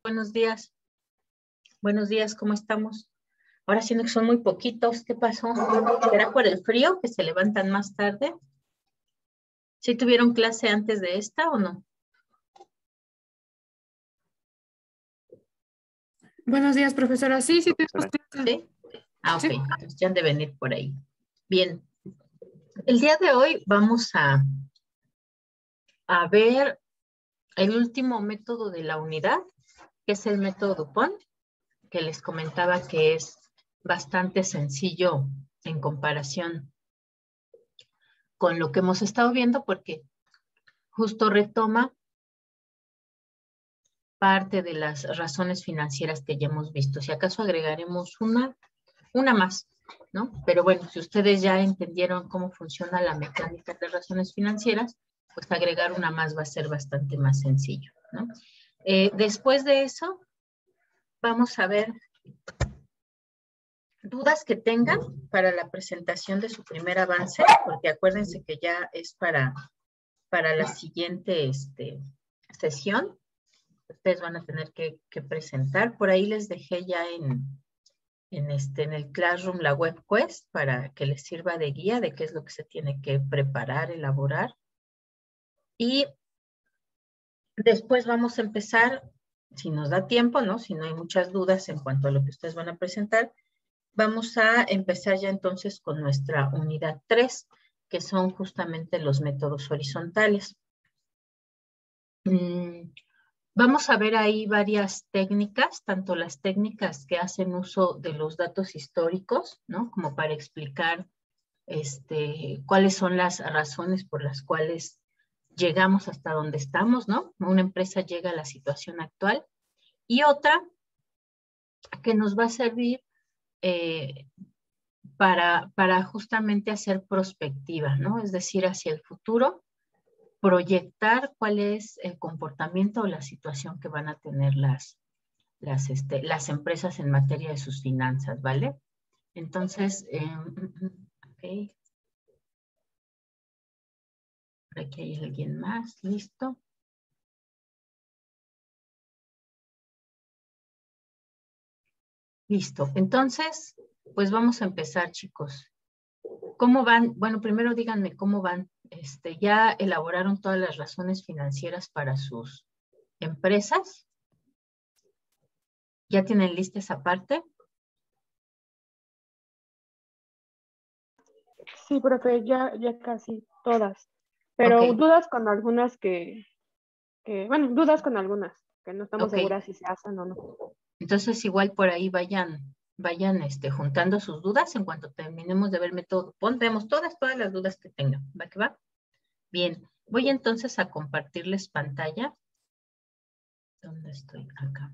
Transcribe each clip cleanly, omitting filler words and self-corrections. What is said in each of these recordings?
buenos días. Buenos días, ¿cómo estamos? Ahora siento que son muy poquitos. ¿Qué pasó? ¿Será por el frío que se levantan más tarde? ¿Sí tuvieron clase antes de esta o no? Buenos días, profesora. Sí, tuvimos clase. ¿Sí? Ah, ok. Sí. Entonces ya han de venir por ahí. Bien. El día de hoy vamos a ver el último método de la unidad, que es el método Dupont, que les comentaba que es bastante sencillo en comparación con lo que hemos estado viendo, porque justo retoma parte de las razones financieras que ya hemos visto. Si acaso agregaremos una más, ¿no? Pero bueno, si ustedes ya entendieron cómo funciona la mecánica de razones financieras, pues agregar una más va a ser bastante más sencillo, ¿no? Después de eso, vamos a ver dudas que tengan para la presentación de su primer avance, porque acuérdense que ya es para la siguiente sesión. Ustedes van a tener que presentar. Por ahí les dejé ya en el Classroom la web quest para que les sirva de guía de qué es lo que se tiene que preparar, elaborar. Y después vamos a empezar, si nos da tiempo, ¿no? Si no hay muchas dudas en cuanto a lo que ustedes van a presentar, vamos a empezar ya entonces con nuestra unidad 3, que son justamente los métodos horizontales. Vamos a ver ahí varias técnicas, tanto las técnicas que hacen uso de los datos históricos, ¿no? Como para explicar cuáles son las razones por las cuales llegamos hasta donde estamos, ¿no? Una empresa llega a la situación actual. Y otra que nos va a servir para justamente hacer prospectiva, ¿no? Es decir, hacia el futuro, proyectar cuál es el comportamiento o la situación que van a tener las empresas en materia de sus finanzas, ¿vale? Entonces, ok. Por aquí hay alguien más, ¿listo? Listo. Entonces, pues vamos a empezar, chicos. ¿Cómo van? Bueno, primero díganme cómo van. ¿Ya elaboraron todas las razones financieras para sus empresas? ¿Ya tienen lista esa parte? Sí, profe, ya casi todas. Pero Ok, dudas con algunas bueno, dudas con algunas, que no estamos ok. seguras si se hacen o no. Entonces, igual por ahí vayan juntando sus dudas en cuanto terminemos de ver método. Pondremos todas las dudas que tengan. ¿Va que va? Bien, voy entonces a compartirles pantalla. ¿Dónde estoy? Acá.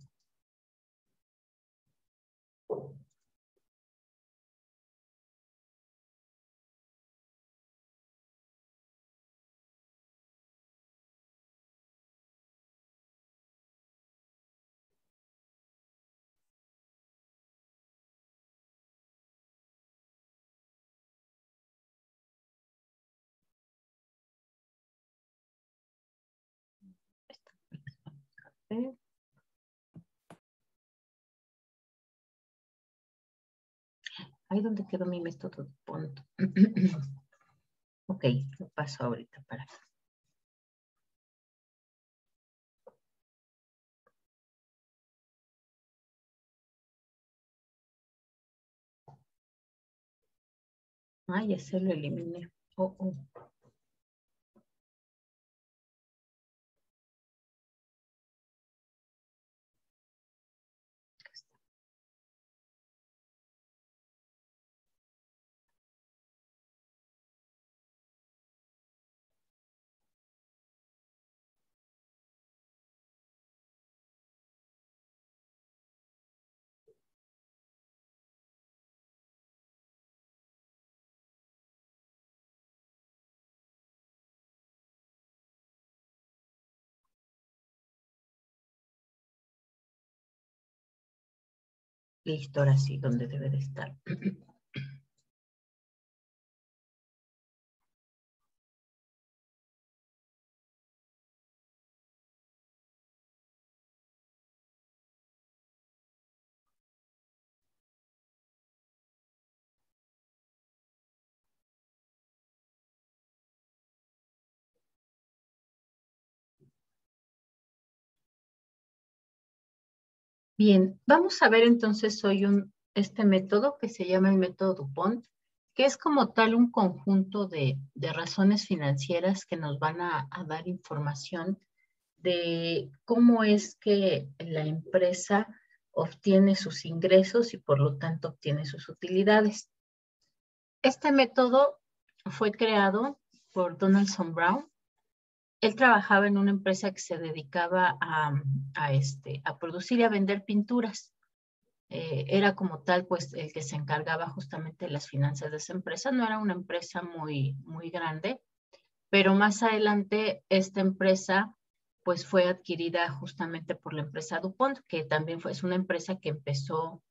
Ahí donde quedó mi método. Punto. Ok, lo paso ahorita para acá. Ay, ya se lo eliminé. Oh, oh. Listo, ahora sí, donde debe de estar. Bien, vamos a ver entonces hoy este método que se llama el método DuPont, que es como tal un conjunto de razones financieras que nos van a dar información de cómo es que la empresa obtiene sus ingresos y por lo tanto obtiene sus utilidades. Este método fue creado por Donaldson Brown. Él trabajaba en una empresa que se dedicaba a producir y a vender pinturas. Era como tal, pues, el que se encargaba justamente de las finanzas de esa empresa. No era una empresa muy grande, pero más adelante esta empresa, pues, fue adquirida justamente por la empresa DuPont, que también es una empresa que empezó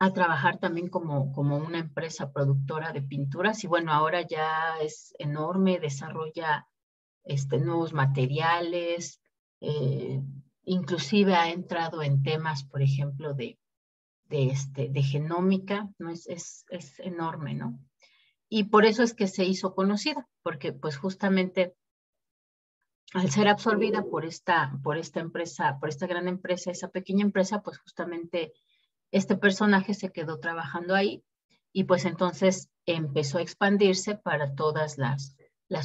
a trabajar también como una empresa productora de pinturas y bueno, ahora ya es enorme, desarrolla nuevos materiales, inclusive ha entrado en temas, por ejemplo, de genómica, ¿no? Es enorme, ¿no? Y por eso es que se hizo conocida, porque pues justamente al ser absorbida por esta empresa, por esta gran empresa, esa pequeña empresa, pues justamente este personaje se quedó trabajando ahí y pues entonces empezó a expandirse para todas las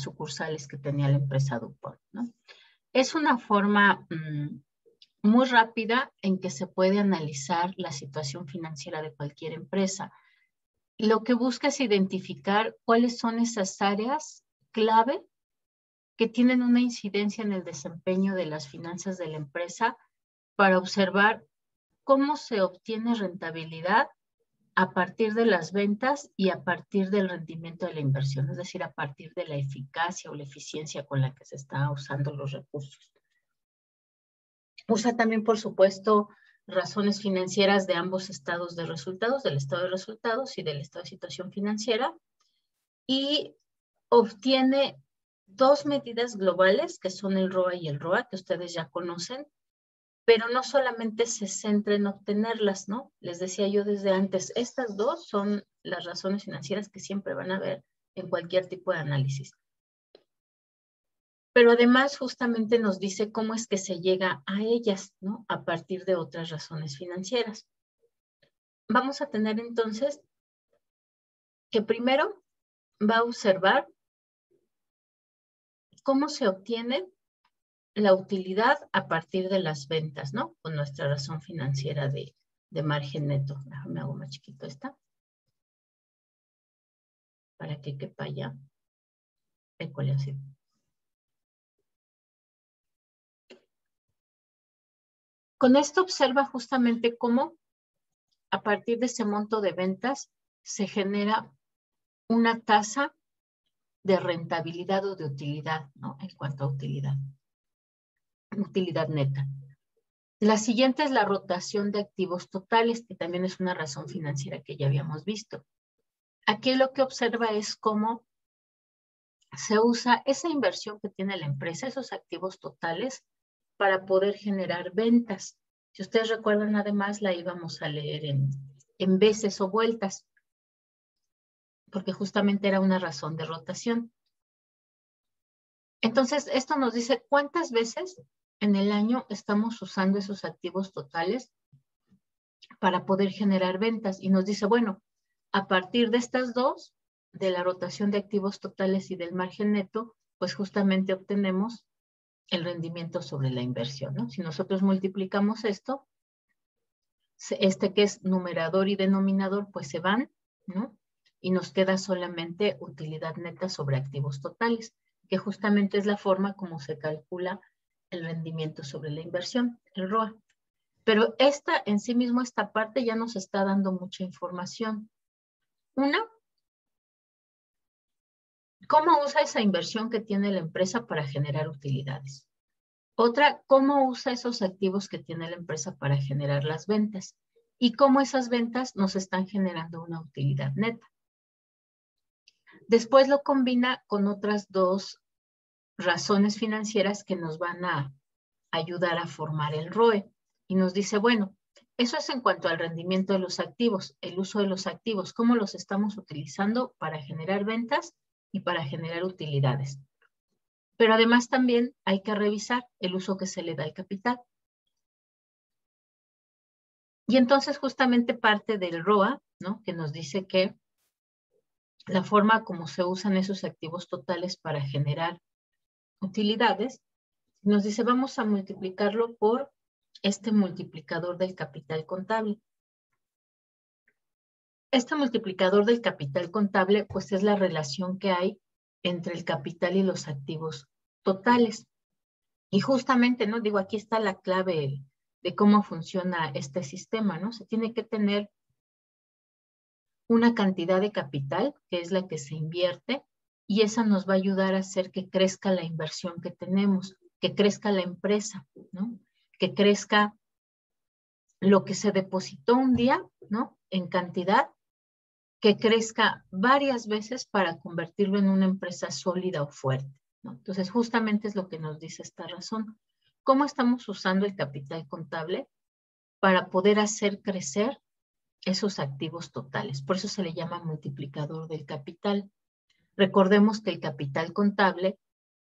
sucursales que tenía la empresa DuPont, ¿no? Es una forma muy rápida en que se puede analizar la situación financiera de cualquier empresa. Lo que busca es identificar cuáles son esas áreas clave que tienen una incidencia en el desempeño de las finanzas de la empresa para observar cómo se obtiene rentabilidad a partir de las ventas y a partir del rendimiento de la inversión, es decir, a partir de la eficacia o la eficiencia con la que se están usando los recursos. Usa también, por supuesto, razones financieras de ambos estados de resultados, del estado de resultados y del estado de situación financiera, y obtiene dos medidas globales, que son el ROA y el ROA, que ustedes ya conocen, pero no solamente se centra en obtenerlas, ¿no? Les decía yo desde antes, estas dos son las razones financieras que siempre van a haber en cualquier tipo de análisis. Pero además justamente nos dice cómo es que se llega a ellas, ¿no? A partir de otras razones financieras. Vamos a tener entonces que primero va a observar cómo se obtiene la utilidad a partir de las ventas, ¿no? Con nuestra razón financiera de margen neto. Me hago más chiquito esta, para que quepa ya el coleacito. Con esto observa justamente cómo a partir de ese monto de ventas se genera una tasa de rentabilidad o de utilidad, ¿no? En cuanto a utilidad neta. La siguiente es la rotación de activos totales, que también es una razón financiera que ya habíamos visto. Aquí lo que observa es cómo se usa esa inversión que tiene la empresa, esos activos totales, para poder generar ventas. Si ustedes recuerdan, además, la íbamos a leer en veces o vueltas, porque justamente era una razón de rotación. Entonces, esto nos dice cuántas veces en el año estamos usando esos activos totales para poder generar ventas. Y nos dice, bueno, a partir de estas dos, de la rotación de activos totales y del margen neto, pues justamente obtenemos el rendimiento sobre la inversión, ¿no? Si nosotros multiplicamos esto, que es numerador y denominador, pues se van, ¿no? Y nos queda solamente utilidad neta sobre activos totales, que justamente es la forma como se calcula el rendimiento sobre la inversión, el ROA. Pero en sí mismo, esta parte ya nos está dando mucha información. Una, ¿cómo usa esa inversión que tiene la empresa para generar utilidades? Otra, ¿cómo usa esos activos que tiene la empresa para generar las ventas? Y cómo esas ventas nos están generando una utilidad neta. Después lo combina con otras dos razones financieras que nos van a ayudar a formar el ROE. Y nos dice, bueno, eso es en cuanto al rendimiento de los activos, el uso de los activos, cómo los estamos utilizando para generar ventas y para generar utilidades. Pero además también hay que revisar el uso que se le da al capital. Y entonces justamente parte del ROA, ¿no? Que nos dice que la forma como se usan esos activos totales para generar utilidades, nos dice vamos a multiplicarlo por este multiplicador del capital contable. Este multiplicador del capital contable, pues es la relación que hay entre el capital y los activos totales. Y justamente, ¿no? Digo, aquí está la clave de cómo funciona este sistema, ¿no? Se tiene que tener una cantidad de capital, que es la que se invierte, y esa nos va a ayudar a hacer que crezca la inversión que tenemos, que crezca la empresa, ¿no? Que crezca lo que se depositó un día, ¿no? En cantidad, que crezca varias veces para convertirlo en una empresa sólida o fuerte, ¿no? Entonces, justamente es lo que nos dice esta razón. ¿Cómo estamos usando el capital contable para poder hacer crecer esos activos totales? Por eso se le llama multiplicador del capital. Recordemos que el capital contable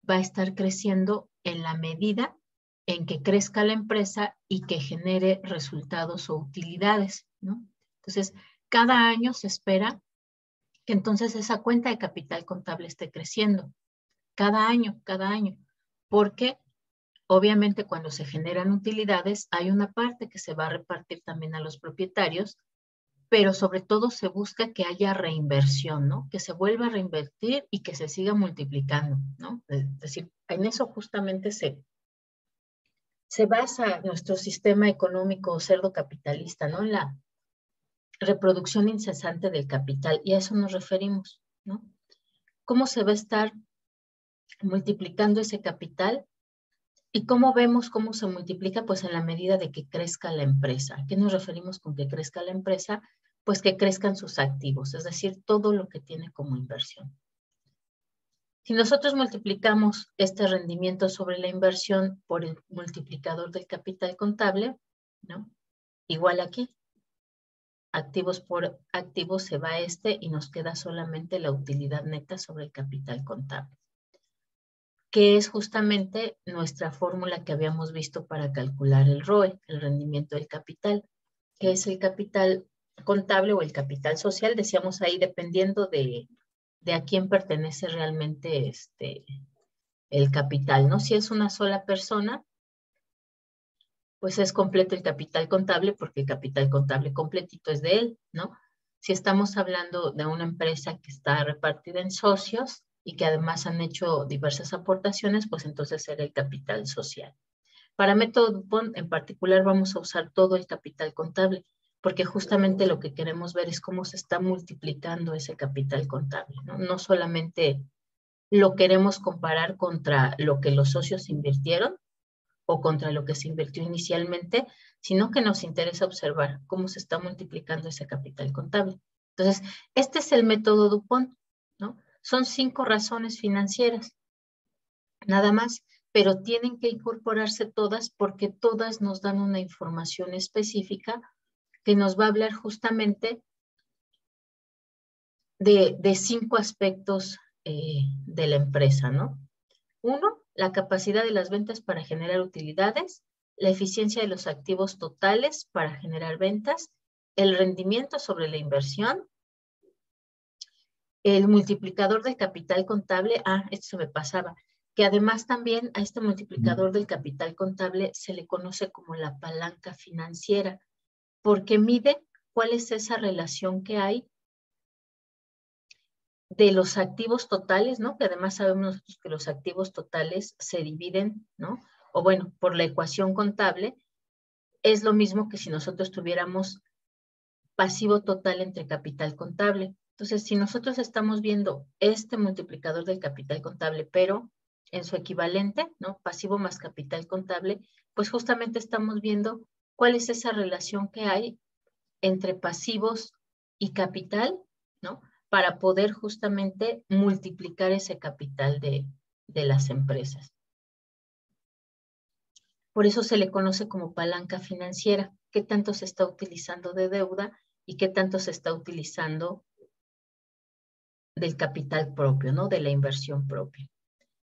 va a estar creciendo en la medida en que crezca la empresa y que genere resultados o utilidades, ¿no? Entonces, cada año se espera que entonces esa cuenta de capital contable esté creciendo. Cada año, porque obviamente cuando se generan utilidades hay una parte que se va a repartir también a los propietarios, pero sobre todo se busca que haya reinversión, ¿no? Que se vuelva a reinvertir y que se siga multiplicando, ¿no? Es decir, en eso justamente se basa nuestro sistema económico cerdo capitalista, ¿no? En la reproducción incesante del capital, y a eso nos referimos, ¿no? ¿Cómo se va a estar multiplicando ese capital? ¿Y cómo vemos cómo se multiplica? Pues en la medida de que crezca la empresa. ¿A qué nos referimos con que crezca la empresa? Pues que crezcan sus activos, es decir, todo lo que tiene como inversión. Si nosotros multiplicamos este rendimiento sobre la inversión por el multiplicador del capital contable, ¿no? Igual aquí, activos por activos se va y nos queda solamente la utilidad neta sobre el capital contable, que es justamente nuestra fórmula que habíamos visto para calcular el ROE, el rendimiento del capital, que es el capital contable o el capital social, decíamos ahí, dependiendo de a quién pertenece realmente el capital, ¿no? Si es una sola persona, pues es completo el capital contable porque el capital contable completito es de él, ¿no? Si estamos hablando de una empresa que está repartida en socios y que además han hecho diversas aportaciones, pues entonces será el capital social. Para método Dupont en particular vamos a usar todo el capital contable, porque justamente lo que queremos ver es cómo se está multiplicando ese capital contable, ¿no? No solamente lo queremos comparar contra lo que los socios invirtieron o contra lo que se invirtió inicialmente, sino que nos interesa observar cómo se está multiplicando ese capital contable. Entonces, este es el método Dupont, ¿no? Son 5 razones financieras, nada más, pero tienen que incorporarse todas porque todas nos dan una información específica que nos va a hablar justamente de 5 aspectos de la empresa, ¿no? 1, la capacidad de las ventas para generar utilidades, la eficiencia de los activos totales para generar ventas, el rendimiento sobre la inversión, el multiplicador del capital contable, esto se me pasaba, que además también a este multiplicador del capital contable se le conoce como la palanca financiera, porque mide cuál es esa relación que hay de los activos totales, ¿no? Que además sabemos nosotros que los activos totales se dividen, ¿no? O bueno, por la ecuación contable, es lo mismo que si nosotros tuviéramos pasivo total entre capital contable. Entonces, si nosotros estamos viendo este multiplicador del capital contable, pero en su equivalente, ¿no? Pasivo más capital contable, pues justamente estamos viendo cuál es esa relación que hay entre pasivos y capital, ¿no? Para poder justamente multiplicar ese capital de las empresas. Por eso se le conoce como palanca financiera. ¿Qué tanto se está utilizando de deuda y qué tanto se está utilizando del capital propio, ¿no? De la inversión propia.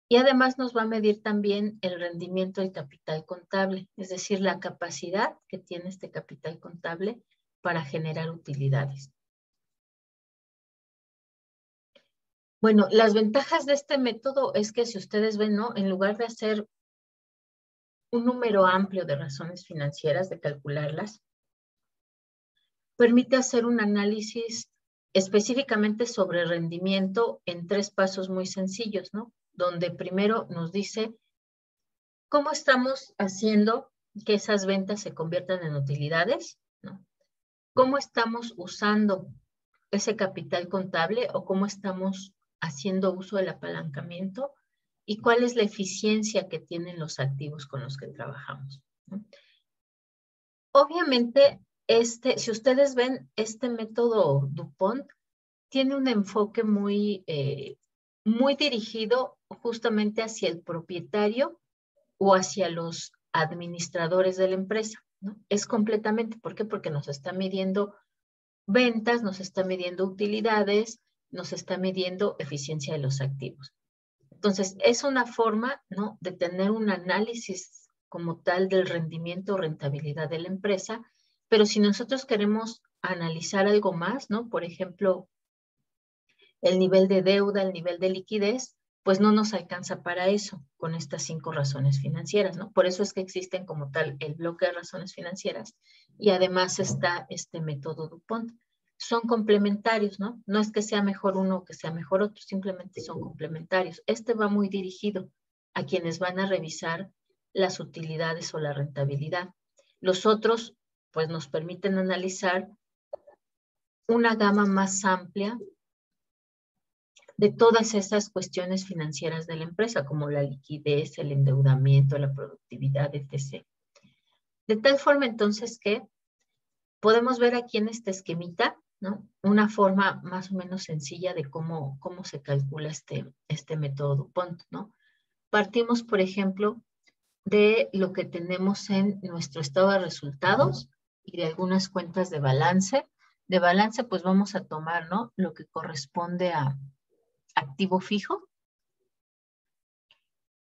Y además nos va a medir también el rendimiento del capital contable, es decir, la capacidad que tiene este capital contable para generar utilidades. Bueno, las ventajas de este método es que si ustedes ven, ¿no? En lugar de hacer un número amplio de razones financieras, de calcularlas, permite hacer un análisis específicamente sobre rendimiento en 3 pasos muy sencillos, ¿no? Donde primero nos dice cómo estamos haciendo que esas ventas se conviertan en utilidades, ¿no? Cómo estamos usando ese capital contable o cómo estamos haciendo uso del apalancamiento y cuál es la eficiencia que tienen los activos con los que trabajamos, ¿no? Obviamente, si ustedes ven, este método DuPont tiene un enfoque muy dirigido justamente hacia el propietario o hacia los administradores de la empresa, ¿no? Es completamente, ¿por qué? Porque nos está midiendo ventas, nos está midiendo utilidades, nos está midiendo eficiencia de los activos. Entonces, es una forma, ¿no?, de tener un análisis como tal del rendimiento o rentabilidad de la empresa, pero si nosotros queremos analizar algo más, ¿no? Por ejemplo, el nivel de deuda, el nivel de liquidez, pues no nos alcanza para eso con estas 5 razones financieras, ¿no? Por eso es que existen como tal el bloque de razones financieras y además está este método DuPont. Son complementarios, ¿no? No es que sea mejor uno o que sea mejor otro, simplemente son complementarios. Este va muy dirigido a quienes van a revisar las utilidades o la rentabilidad. Los otros, pues nos permiten analizar una gama más amplia de todas esas cuestiones financieras de la empresa, como la liquidez, el endeudamiento, la productividad, etc. De tal forma entonces que podemos ver aquí en este esquemita, ¿no?, una forma más o menos sencilla de cómo se calcula este método DuPont, ¿no? Partimos, por ejemplo, de lo que tenemos en nuestro estado de resultados y de algunas cuentas de balance. De balance, pues vamos a tomar, ¿no?, lo que corresponde a activo fijo,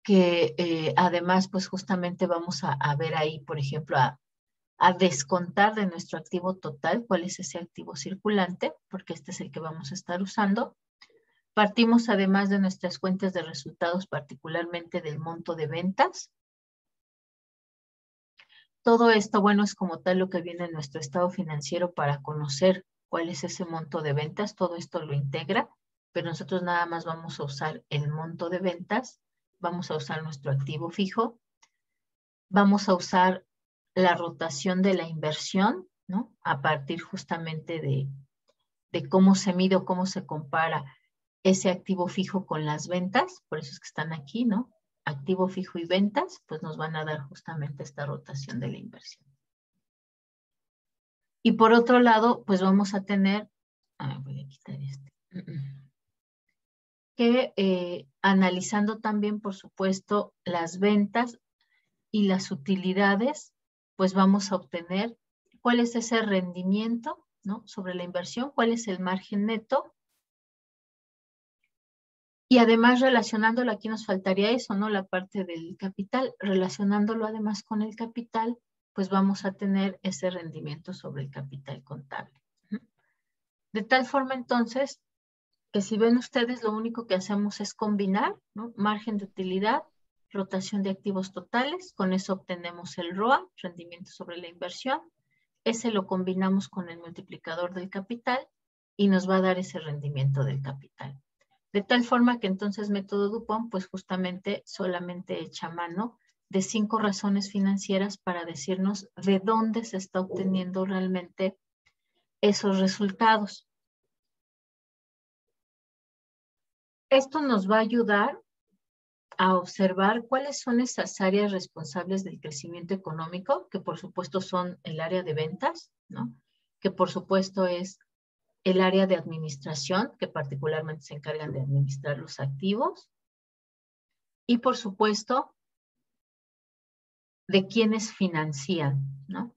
que además, pues justamente vamos a ver ahí, por ejemplo, a descontar de nuestro activo total cuál es ese activo circulante, porque este es el que vamos a estar usando. Partimos además de nuestras cuentas de resultados, particularmente del monto de ventas. Todo esto, bueno, es como tal lo que viene en nuestro estado financiero para conocer cuál es ese monto de ventas. Todo esto lo integra, pero nosotros nada más vamos a usar el monto de ventas, vamos a usar nuestro activo fijo, vamos a usar la rotación de la inversión, ¿no?, a partir justamente de cómo se mide o cómo se compara ese activo fijo con las ventas, por eso es que están aquí, ¿no? Activo fijo y ventas, pues nos van a dar justamente esta rotación de la inversión. Y por otro lado, pues vamos a tener, voy a quitar este, que analizando también, por supuesto, las ventas y las utilidades, pues vamos a obtener cuál es ese rendimiento, ¿no?, sobre la inversión, cuál es el margen neto. Y además relacionándolo, aquí nos faltaría eso, ¿no?, la parte del capital. Relacionándolo además con el capital, pues vamos a tener ese rendimiento sobre el capital contable. De tal forma entonces, que si ven ustedes, lo único que hacemos es combinar, ¿no?, margen de utilidad, rotación de activos totales, con eso obtenemos el ROA, rendimiento sobre la inversión. Ese lo combinamos con el multiplicador del capital y nos va a dar ese rendimiento del capital. De tal forma que entonces método DuPont, pues justamente solamente echa mano de 5 razones financieras para decirnos de dónde se está obteniendo realmente esos resultados. Esto nos va a ayudar a observar cuáles son esas áreas responsables del crecimiento económico, que por supuesto son el área de ventas, ¿no?, que por supuesto es el área de administración, que particularmente se encargan de administrar los activos, y por supuesto de quienes financian, ¿no?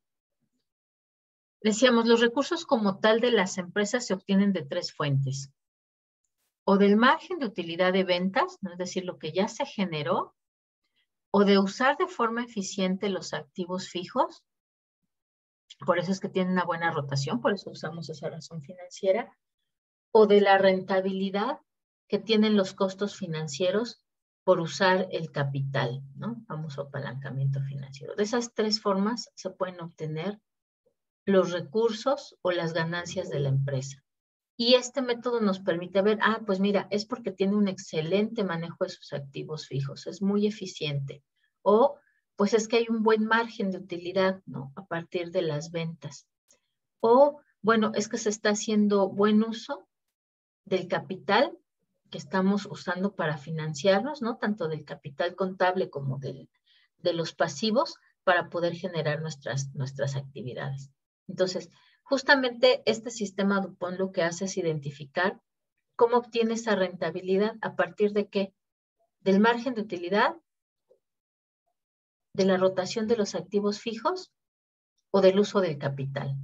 Decíamos, los recursos como tal de las empresas se obtienen de 3 fuentes. o del margen de utilidad de ventas, ¿no? Es decir, lo que ya se generó, o de usar de forma eficiente los activos fijos, por eso es que tienen una buena rotación, por eso usamos esa razón financiera, o de la rentabilidad que tienen los costos financieros por usar el capital, ¿no? Famoso apalancamiento financiero. De esas tres formas se pueden obtener los recursos o las ganancias de la empresa. Y este método nos permite ver, pues mira, es porque tiene un excelente manejo de sus activos fijos, es muy eficiente. O, pues es que hay un buen margen de utilidad, ¿no? A partir de las ventas. O, bueno, es que se está haciendo buen uso del capital que estamos usando para financiarnos, ¿no? Tanto del capital contable como de los pasivos para poder generar nuestras actividades. Entonces, justamente este sistema DuPont lo que hace es identificar cómo obtiene esa rentabilidad a partir de qué, del margen de utilidad, de la rotación de los activos fijos o del uso del capital.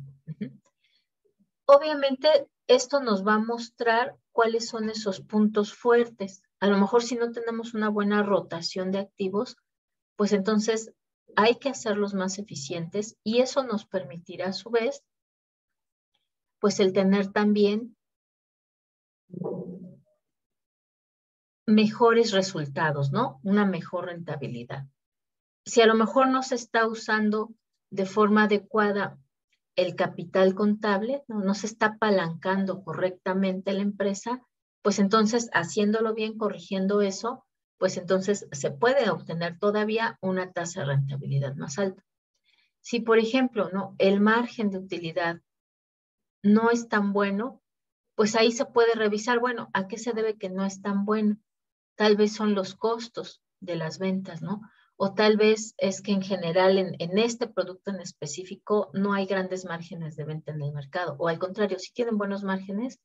Obviamente, esto nos va a mostrar cuáles son esos puntos fuertes. A lo mejor si no tenemos una buena rotación de activos, pues entonces hay que hacerlos más eficientes y eso nos permitirá a su vez, pues el tener también mejores resultados, ¿no? Una mejor rentabilidad. Si a lo mejor no se está usando de forma adecuada el capital contable, no se está apalancando correctamente la empresa, pues entonces haciéndolo bien, corrigiendo eso, pues entonces se puede obtener todavía una tasa de rentabilidad más alta. Si, por ejemplo, ¿no? El margen de utilidad no es tan bueno, pues ahí se puede revisar, bueno, ¿a qué se debe que no es tan bueno? Tal vez son los costos de las ventas, ¿no? O tal vez es que en general en este producto en específico no hay grandes márgenes de venta en el mercado. O al contrario, si tienen buenos márgenes,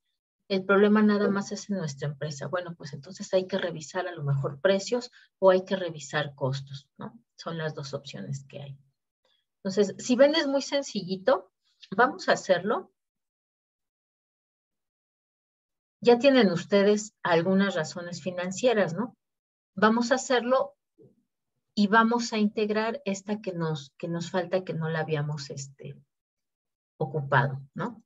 el problema nada más es en nuestra empresa. Bueno, pues entonces hay que revisar a lo mejor precios o hay que revisar costos, ¿no? Son las dos opciones que hay. Entonces, si ven es muy sencillito, vamos a hacerlo. Ya tienen ustedes algunas razones financieras, ¿no? Vamos a hacerlo y vamos a integrar esta que nos falta, que no la habíamos ocupado, ¿no?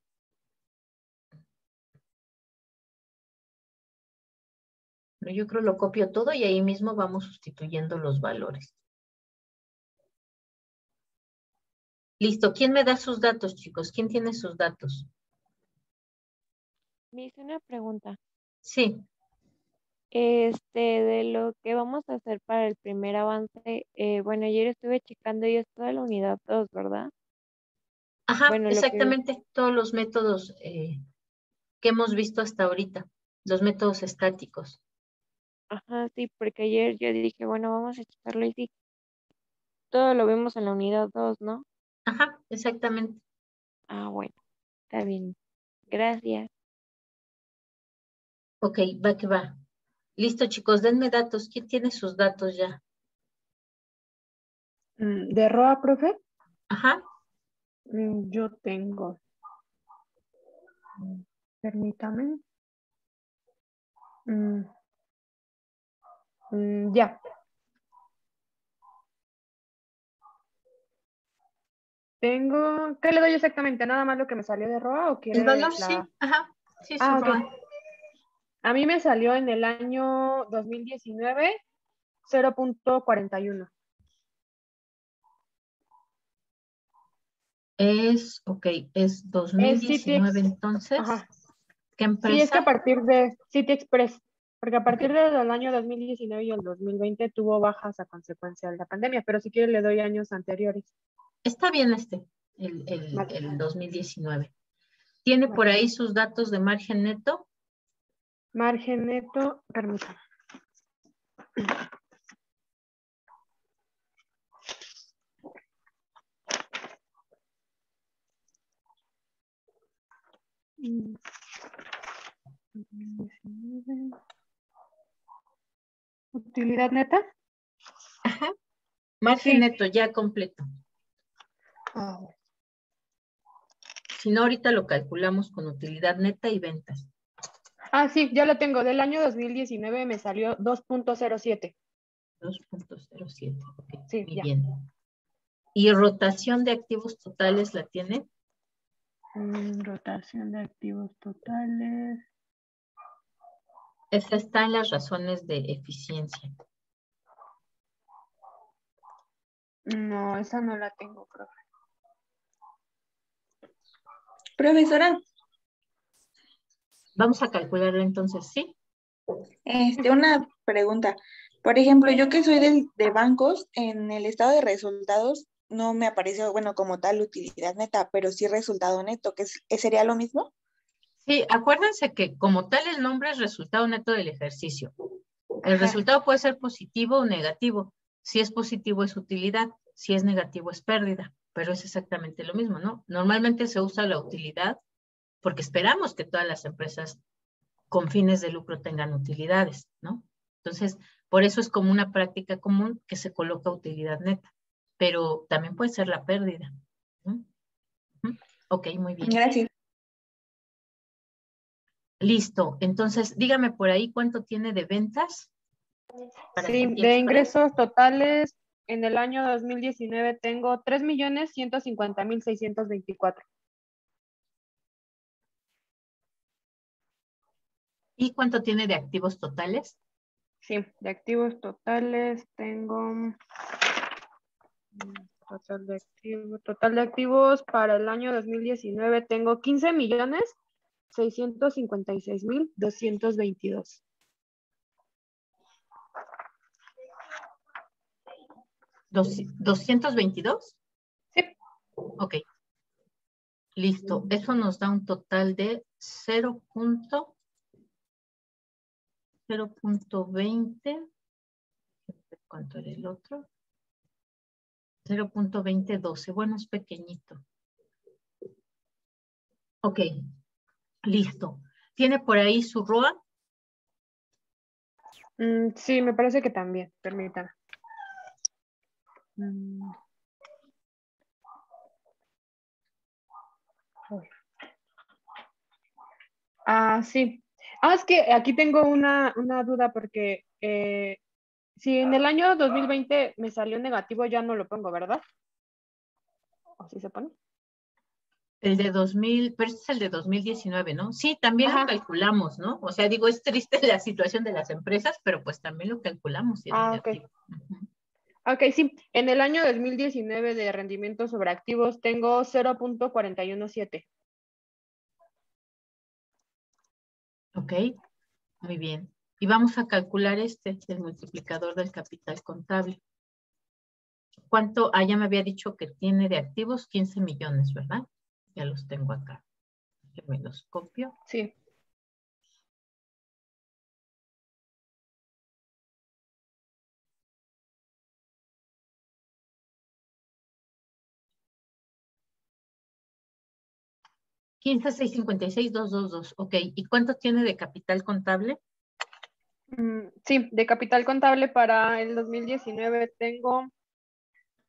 Yo creo lo copio todo y ahí mismo vamos sustituyendo los valores. Listo, ¿quién me da sus datos, chicos? ¿Quién tiene sus datos? Me hice una pregunta. Sí. De lo que vamos a hacer para el primer avance, bueno, ayer estuve checando y es toda la unidad 2, ¿verdad? Ajá, Bueno, exactamente, todos los métodos que hemos visto hasta ahorita, los métodos estáticos. ajá, sí, porque ayer yo dije, bueno, vamos a checarlo y sí, todo lo vemos en la unidad 2, ¿no? Ajá, exactamente. Ah, bueno, está bien. Gracias. Ok, va que va. Listo, chicos, denme datos. ¿Quién tiene sus datos ya? ¿De ROA, profe? Ajá. Yo tengo. Permítame. Ya. Tengo. ¿Qué le doy exactamente? ¿Nada más lo que me salió de ROA o El quiere valor sí, la...? ajá, sí, su Ah, ok. ROA. A mí me salió en el año 2019 0.41. Ok, es Es 2019 Citiex. entonces. Ajá. ¿Qué Sí, es que a empresa? partir de City Express, porque a Ok, partir del año 2019 y el 2020 tuvo bajas a consecuencia de la pandemia, pero si quiere le doy años anteriores. está bien Vale, el 2019. ¿Tiene por vale. ahí sus datos de margen neto? Margen neto, permítame. Mm, 2019. Utilidad neta. Ajá, margen Sí. neto ya completo. Ah, bueno. Si no, ahorita lo calculamos con utilidad neta y ventas. Ah, sí, ya lo tengo. Del año 2019 me salió 2.07. 2.07. Ok, Sí, muy ya. bien. ¿Y rotación de activos totales la tiene? Rotación de activos totales. Esta está en las razones de eficiencia. No, esa no la tengo, profe. Profesora, Vamos a calcularlo entonces, ¿sí? una pregunta. Por ejemplo, yo que soy de bancos, en el estado de resultados no me aparece, bueno, como tal utilidad neta, pero sí resultado neto, sería lo mismo. Sí, acuérdense que como tal el nombre es resultado neto del ejercicio. El Ajá. resultado puede ser positivo o negativo. Si es positivo es utilidad, si es negativo es pérdida, pero es exactamente lo mismo, ¿no? Normalmente se usa la utilidad porque esperamos que todas las empresas con fines de lucro tengan utilidades, ¿no? Entonces, por eso es como una práctica común que se coloca utilidad neta, pero también puede ser la pérdida, ¿no? Ok, muy bien. Gracias. Listo. Entonces, dígame por ahí cuánto tiene de ventas. Para Sí, de septiembre. ingresos totales en el año 2019 tengo 3.150.624. ¿Y cuánto tiene de activos totales? Sí, de activos totales tengo total de activos para el año 2019 tengo 15.656.222. ¿222? Sí. Ok. Listo. Eso nos da un total de 0.20. ¿Cuánto era el otro? 0.2012. Bueno, es pequeñito. Ok. Listo. ¿Tiene por ahí su ROA? Sí, me parece que también, permítame. Sí. Es que aquí tengo una duda porque si en el año 2020 me salió negativo, ya no lo pongo, ¿verdad? ¿O sí se pone? El de 2000, pero este es el de 2019, ¿no? Sí, también lo Ajá. calculamos, ¿no? O sea, digo, es triste la situación de las empresas, pero pues también lo calculamos si es Ok. negativo. Ok, sí. En el año 2019 de rendimiento sobre activos tengo 0.417. Ok, muy bien. Y vamos a calcular el multiplicador del capital contable. ¿Cuánto? Ya me había dicho que tiene de activos 15 millones, ¿verdad? Ya los tengo acá. Que me los copio. Sí. $15,656,222. Ok, ¿y cuánto tiene de capital contable? Sí, de capital contable para el 2019 tengo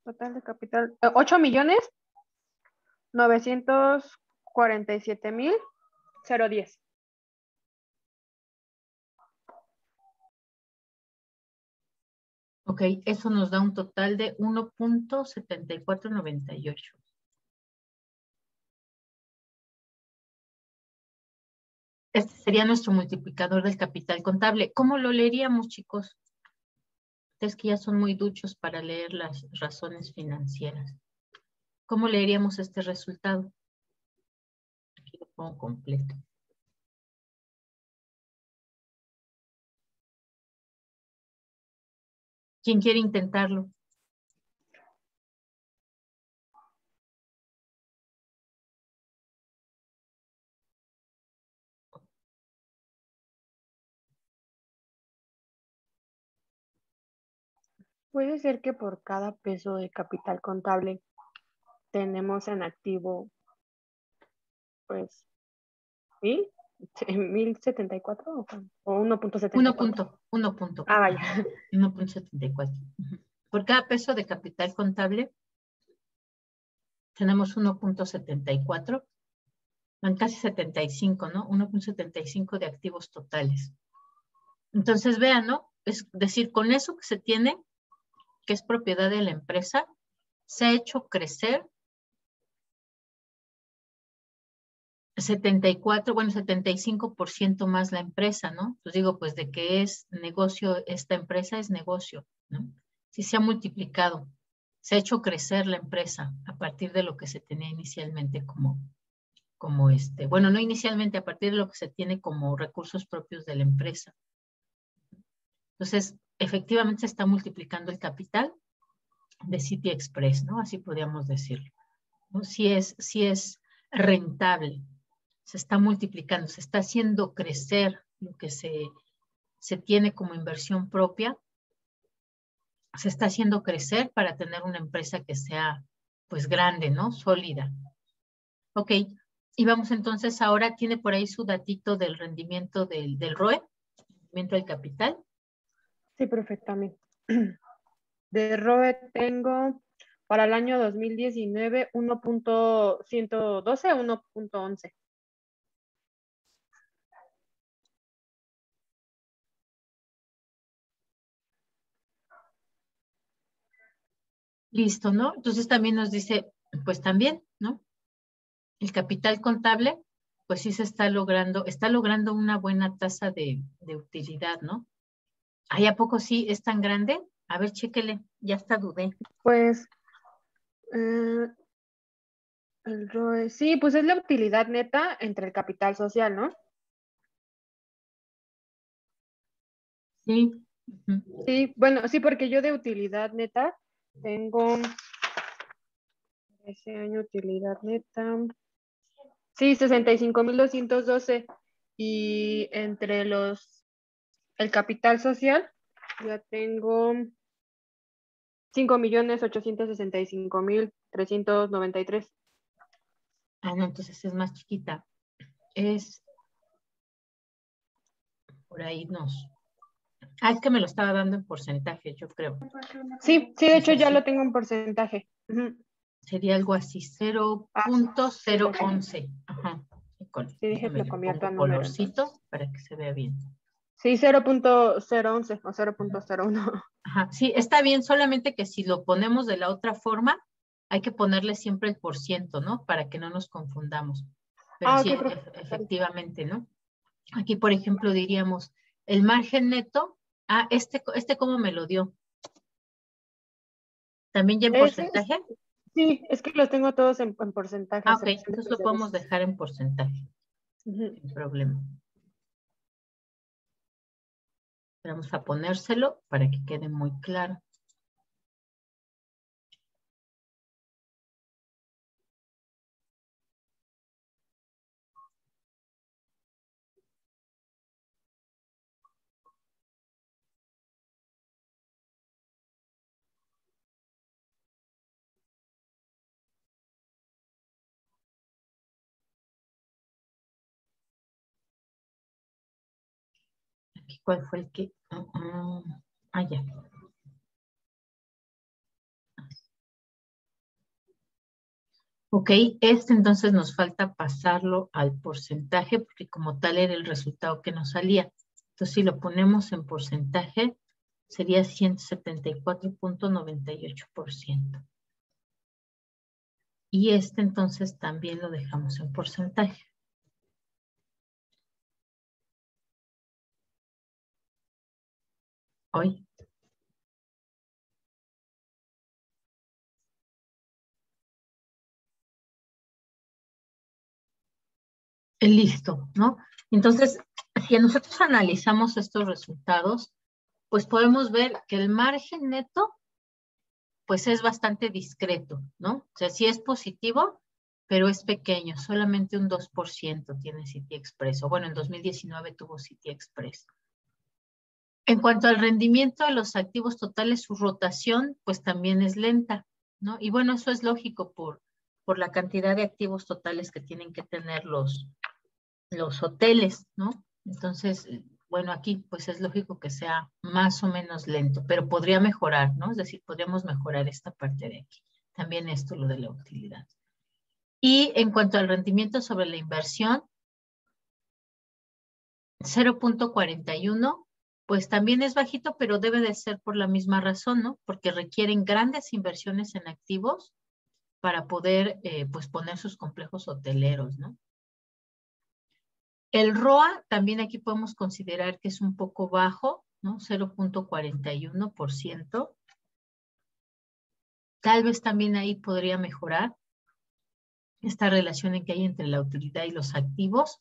total de capital 8.947.010. Ok, eso nos da un total de 1.7498. Este sería nuestro multiplicador del capital contable. ¿Cómo lo leeríamos, chicos? Ustedes que ya son muy duchos para leer las razones financieras. ¿Cómo leeríamos este resultado? Aquí lo pongo completo. ¿Quién quiere intentarlo? Puede ser que por cada peso de capital contable tenemos en activo, pues, 1.074 o 1.74. 1.74. Vaya. 1.74. Por cada peso de capital contable tenemos 1.74 en casi 75, ¿no? 1.75 de activos totales. Entonces, vean, ¿no? Es decir, con eso que se tiene, que es propiedad de la empresa, se ha hecho crecer 75% más la empresa, ¿no? Pues digo, pues de que es negocio, esta empresa es negocio, ¿no? Sí se ha multiplicado, se ha hecho crecer la empresa a partir de lo que se tenía inicialmente bueno, no inicialmente, a partir de lo que se tiene como recursos propios de la empresa. Entonces, efectivamente se está multiplicando el capital de City Express, ¿no? Así podríamos decirlo, ¿no? Sí es rentable. Se está multiplicando, se está haciendo crecer lo que se tiene como inversión propia, se está haciendo crecer para tener una empresa que sea, pues, grande, ¿no? Sólida. Ok, y vamos entonces, ahora tiene por ahí su datito del rendimiento del ROE, rendimiento del capital. Sí, perfectamente. De ROE tengo para el año 2019 1.112 a 1.11. Listo, ¿no? Entonces también nos dice, pues también, ¿no? El capital contable, pues sí se está logrando una buena tasa de utilidad, ¿no? ¿Ay, a poco sí es tan grande? A ver, chéquele, ya hasta dudé. Pues el ROE, sí, pues es la utilidad neta entre el capital social, ¿no? Sí. Sí, bueno, sí, porque yo de utilidad neta tengo ese año utilidad neta. Sí, 65,212. Y entre el capital social, ya tengo 5,865,393. Ah, no, entonces es más chiquita. Es por ahí es que me lo estaba dando en porcentaje, yo creo. Sí, de hecho ya lo tengo en porcentaje. Sería algo así, 0.011. Ajá. Sí, dije que lo convierto a número. Colorcito para que se vea bien. Sí, 0.011 o 0.01. Ajá, sí, está bien, solamente que si lo ponemos de la otra forma, hay que ponerle siempre el %, ¿no? Para que no nos confundamos. Pero sí, Ok, efectivamente, ¿no? Aquí, por ejemplo, diríamos, el margen neto, este ¿cómo me lo dio? ¿También ya en porcentaje? Sí, es que los tengo todos en porcentaje. Ok, entonces lo podemos dejar en porcentaje. Sin problema. Vamos a ponérselo para que quede muy claro. Aquí, ¿cuál fue el que? Ya. Ok, entonces nos falta pasarlo al porcentaje porque como tal era el resultado que nos salía. Entonces si lo ponemos en porcentaje sería 174.98%. Y entonces también lo dejamos en porcentaje. Hoy. Listo, ¿no? Entonces, si nosotros analizamos estos resultados, pues podemos ver que el margen neto, pues es bastante discreto, ¿no? O sea, sí es positivo, pero es pequeño, solamente un 2% tiene City Express. O bueno, en 2019 tuvo City Express. En cuanto al rendimiento de los activos totales, su rotación, pues también es lenta, ¿no? Y bueno, eso es lógico por la cantidad de activos totales que tienen que tener los hoteles, ¿no? Entonces, bueno, aquí pues es lógico que sea más o menos lento, pero podría mejorar, ¿no? Es decir, podríamos mejorar esta parte de aquí. También esto, lo de la utilidad. Y en cuanto al rendimiento sobre la inversión, 0.41, pues también es bajito, pero debe de ser por la misma razón, ¿no? Porque requieren grandes inversiones en activos para poder, pues, poner sus complejos hoteleros, ¿no? El ROA también aquí podemos considerar que es un poco bajo, ¿no? 0.41%. Tal vez también ahí podría mejorar esta relación que hay entre la utilidad y los activos.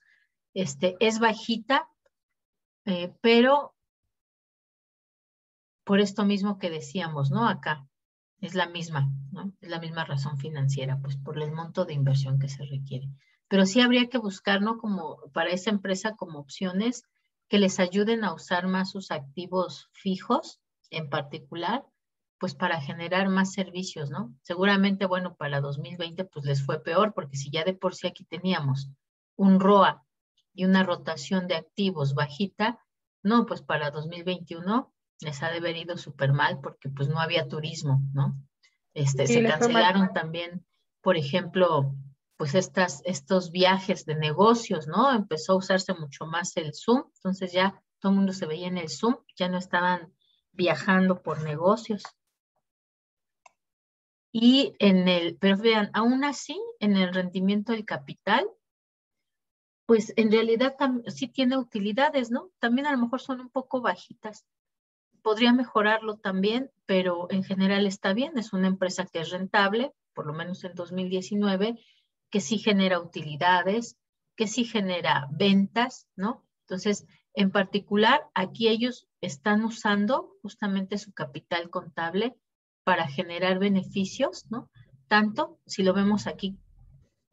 Es bajita, pero por esto mismo que decíamos, ¿no? Acá es la misma, ¿no? Es la misma razón financiera, pues por el monto de inversión que se requiere. Pero sí habría que buscar, ¿no? Como para esa empresa como opciones que les ayuden a usar más sus activos fijos en particular, pues para generar más servicios, ¿no? Seguramente, bueno, para 2020 pues les fue peor porque si ya de por sí aquí teníamos un ROA y una rotación de activos bajita, no, pues para 2021 les ha de haber ido súper mal porque pues no había turismo, ¿no? Sí, Se les fue mal. cancelaron también, por ejemplo, pues estos viajes de negocios, ¿no? Empezó a usarse mucho más el Zoom, entonces ya todo el mundo se veía en el Zoom, ya no estaban viajando por negocios. Pero vean, aún así, en el rendimiento del capital, pues en realidad sí tiene utilidades, ¿no? También a lo mejor son un poco bajitas. Podría mejorarlo también, pero en general está bien. Es una empresa que es rentable, por lo menos en 2019, que sí genera utilidades, que sí genera ventas, ¿no? Entonces, en particular, aquí ellos están usando justamente su capital contable para generar beneficios, ¿no? Tanto si lo vemos aquí,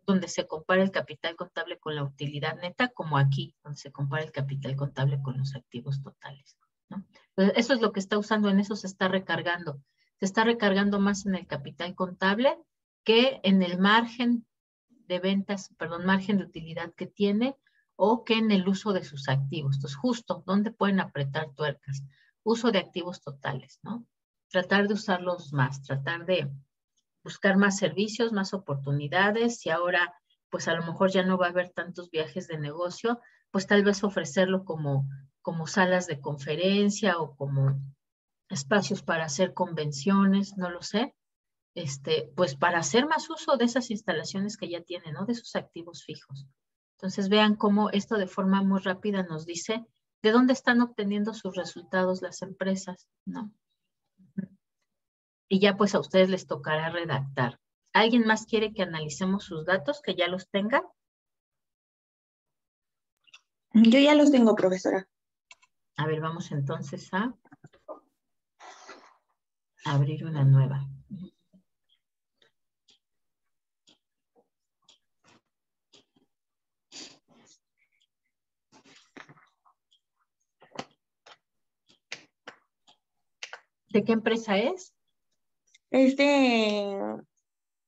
donde se compara el capital contable con la utilidad neta, como aquí, donde se compara el capital contable con los activos totales, ¿no? Entonces, eso es lo que está usando, en eso se está recargando. Se está recargando más en el capital contable que en el margen de ventas, perdón, margen de utilidad que tiene o que en el uso de sus activos. Entonces, justo, ¿dónde pueden apretar tuercas? Uso de activos totales, ¿no? Tratar de usarlos más, tratar de buscar más servicios, más oportunidades y ahora pues a lo mejor ya no va a haber tantos viajes de negocio, pues tal vez ofrecerlo como salas de conferencia o como espacios para hacer convenciones, no lo sé, pues para hacer más uso de esas instalaciones que ya tienen, ¿no? De sus activos fijos. Entonces vean cómo esto de forma muy rápida nos dice de dónde están obteniendo sus resultados las empresas, ¿no? Y ya pues a ustedes les tocará redactar. ¿Alguien más quiere que analicemos sus datos, que ya los tenga? Yo ya los tengo, profesora. A ver, vamos entonces a abrir una nueva. ¿De qué empresa es? Es de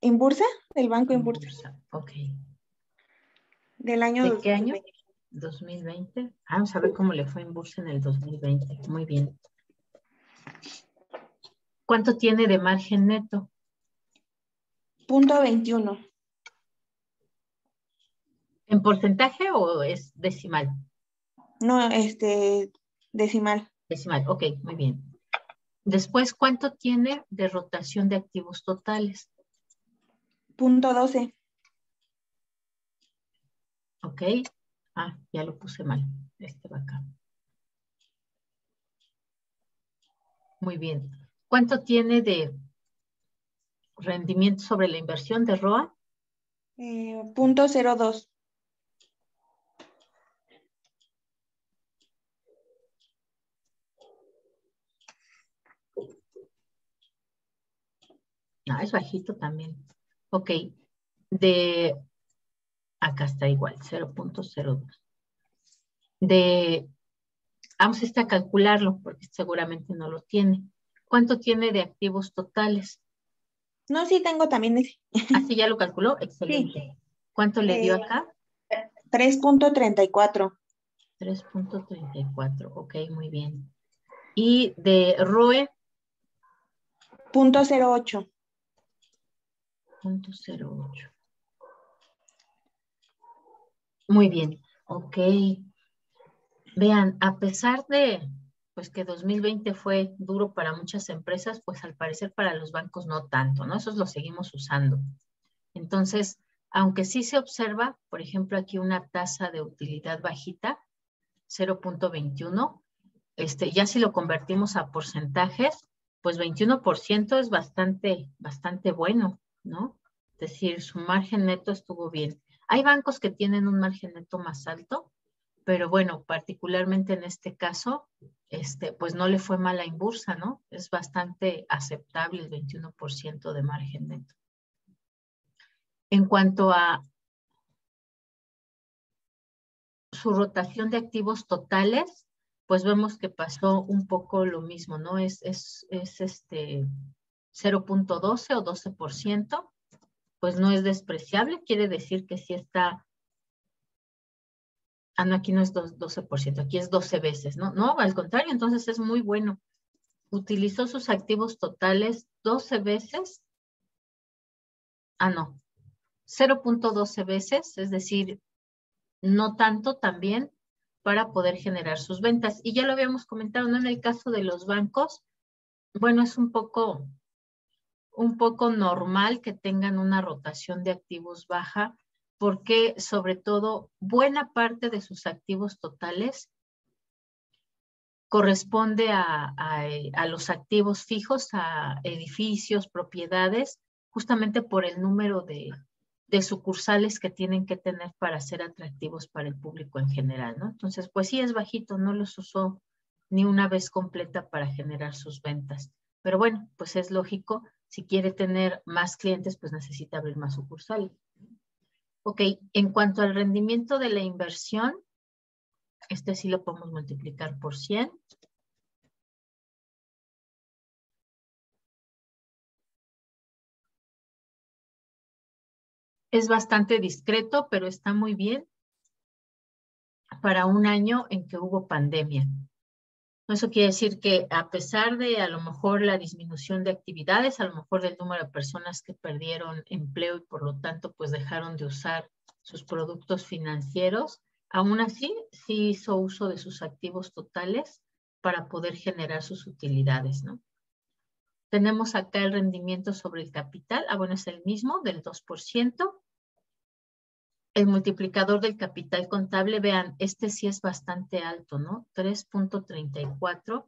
Inbursa, del Banco Inbursa, Ok. del año ¿De qué año? 2020. 2020. Vamos a ver cómo le fue en Inbursa en el 2020. Muy bien. ¿Cuánto tiene de margen neto? .21. ¿En porcentaje o es decimal? No, decimal. Decimal, ok, muy bien. Después, ¿cuánto tiene de rotación de activos totales? .12. Ok. Ya lo puse mal. Este va acá. Muy bien. ¿Cuánto tiene de rendimiento sobre la inversión de ROA? .02. No, es bajito también. Ok. Acá está igual, 0.02. Vamos a calcularlo porque seguramente no lo tiene. ¿Cuánto tiene de activos totales? No, sí tengo también ese. ¿Así ya lo calculó? Excelente. Sí. ¿Cuánto le dio acá? 3.34. 3.34. Ok, muy bien. ¿Y de ROE? .08. 0.08. Muy bien, ok. Vean, a pesar de pues que 2020 fue duro para muchas empresas, pues al parecer para los bancos no tanto, ¿no? Esos los seguimos usando. Entonces, aunque sí se observa, por ejemplo, aquí una tasa de utilidad bajita, 0.21, ya si lo convertimos a porcentajes, pues 21% es bastante bueno, ¿no? Es decir, su margen neto estuvo bien. Hay bancos que tienen un margen neto más alto, pero bueno, particularmente en este caso, pues no le fue mal a Inbursa, ¿no? Es bastante aceptable el 21% de margen neto. En cuanto a su rotación de activos totales, pues vemos que pasó un poco lo mismo, ¿no? Es 0.12 o 12%, pues no es despreciable, quiere decir que sí está, no, aquí no es 12%, aquí es 12 veces, ¿no? No, al contrario, entonces es muy bueno. Utilizó sus activos totales 12 veces, no, 0.12 veces, es decir, no tanto también para poder generar sus ventas. Y ya lo habíamos comentado, ¿no? En el caso de los bancos, bueno, es un poco normal que tengan una rotación de activos baja, porque sobre todo buena parte de sus activos totales corresponde a los activos fijos, a edificios, propiedades, justamente por el número de sucursales que tienen que tener para ser atractivos para el público en general, ¿no? Entonces, pues sí es bajito, no los usó ni una vez completa para generar sus ventas. Pero bueno, pues es lógico, si quiere tener más clientes, pues necesita abrir más sucursales. Ok, en cuanto al rendimiento de la inversión, sí lo podemos multiplicar por 100. Es bastante discreto, pero está muy bien para un año en que hubo pandemia. Eso quiere decir que a pesar de a lo mejor la disminución de actividades, a lo mejor del número de personas que perdieron empleo y por lo tanto pues dejaron de usar sus productos financieros, aún así sí hizo uso de sus activos totales para poder generar sus utilidades, ¿no? Tenemos acá el rendimiento sobre el capital, bueno, es el mismo, del 2%. El multiplicador del capital contable, vean, sí es bastante alto, ¿no? 3.34.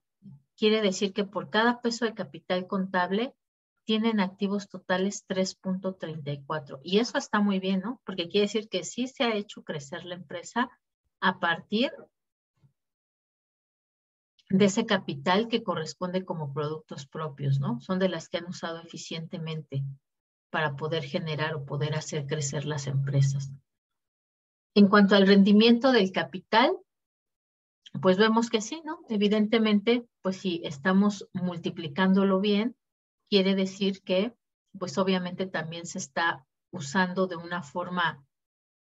Quiere decir que por cada peso de capital contable tienen activos totales 3.34. Y eso está muy bien, ¿no? Porque quiere decir que sí se ha hecho crecer la empresa a partir de ese capital que corresponde como productos propios, ¿no? Son de las que han usado eficientemente para poder generar o poder hacer crecer las empresas. En cuanto al rendimiento del capital, pues vemos que sí, ¿no? Evidentemente, pues si estamos multiplicándolo bien, quiere decir que, pues obviamente también se está usando de una forma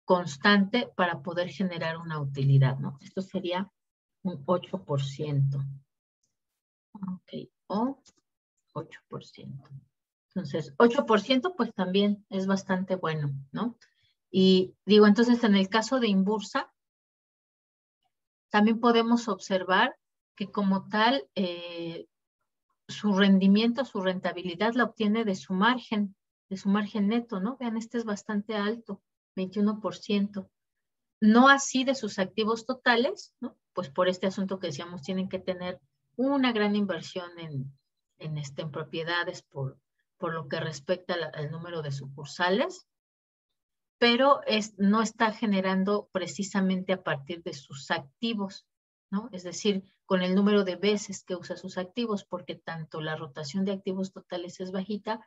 constante para poder generar una utilidad, ¿no? Esto sería un 8%. Ok, o 8%. Entonces, 8% pues también es bastante bueno, ¿no? Y digo, entonces en el caso de Inbursa, también podemos observar que como tal, su rendimiento, su rentabilidad la obtiene de su margen neto, ¿no? Vean, es bastante alto, 21%. No así de sus activos totales, ¿no? Pues por este asunto que decíamos, tienen que tener una gran inversión en propiedades por lo que respecta al número de sucursales, pero no está generando precisamente a partir de sus activos, ¿no? Es decir, con el número de veces que usa sus activos, porque tanto la rotación de activos totales es bajita,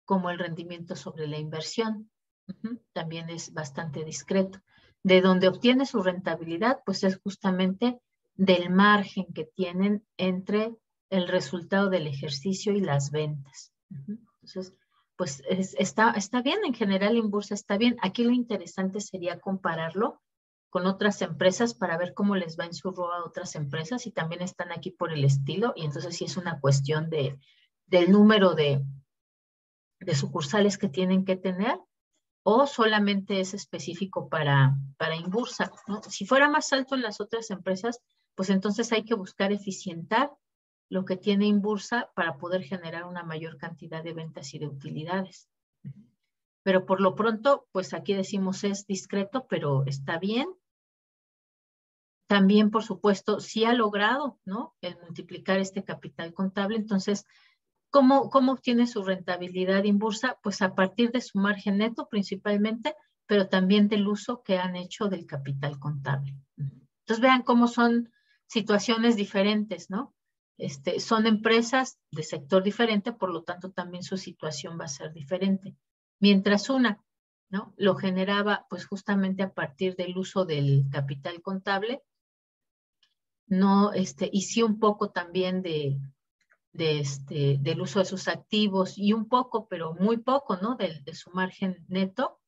como el rendimiento sobre la inversión. También es bastante discreto. De donde obtiene su rentabilidad, pues es justamente del margen que tienen entre el resultado del ejercicio y las ventas. Entonces, pues está bien, en general Inbursa está bien. Aquí lo interesante sería compararlo con otras empresas para ver cómo les va en su ROA a otras empresas y también están aquí por el estilo y entonces sí es una cuestión del número de sucursales que tienen que tener o solamente es específico para Inbursa, ¿no? Si fuera más alto en las otras empresas, pues entonces hay que buscar eficientar lo que tiene Inbursa para poder generar una mayor cantidad de ventas y de utilidades. Pero por lo pronto, pues aquí decimos es discreto, pero está bien. También, por supuesto, sí ha logrado, ¿no?, el multiplicar este capital contable. Entonces, ¿cómo obtiene su rentabilidad Inbursa? Pues a partir de su margen neto principalmente, pero también del uso que han hecho del capital contable. Entonces, vean cómo son situaciones diferentes, ¿no? Son empresas de sector diferente, por lo tanto, también su situación va a ser diferente. Mientras una, ¿no?, lo generaba pues justamente a partir del uso del capital contable, no, y sí un poco también del uso de sus activos y un poco, pero muy poco, ¿no?, de su margen neto.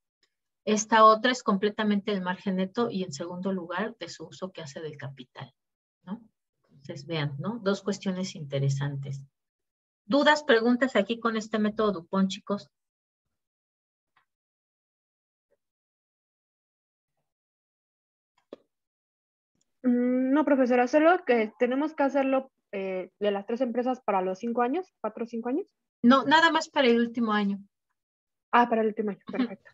Esta otra es completamente el margen neto y en segundo lugar de su uso que hace del capital, ¿no? Entonces vean, ¿no? Dos cuestiones interesantes. ¿Dudas, preguntas aquí con este método Dupont, chicos? No, profesora, solo que tenemos que hacerlo de las 3 empresas para los 5 años, 4 o 5 años. No, nada más para el último año. Ah, para el último año, perfecto.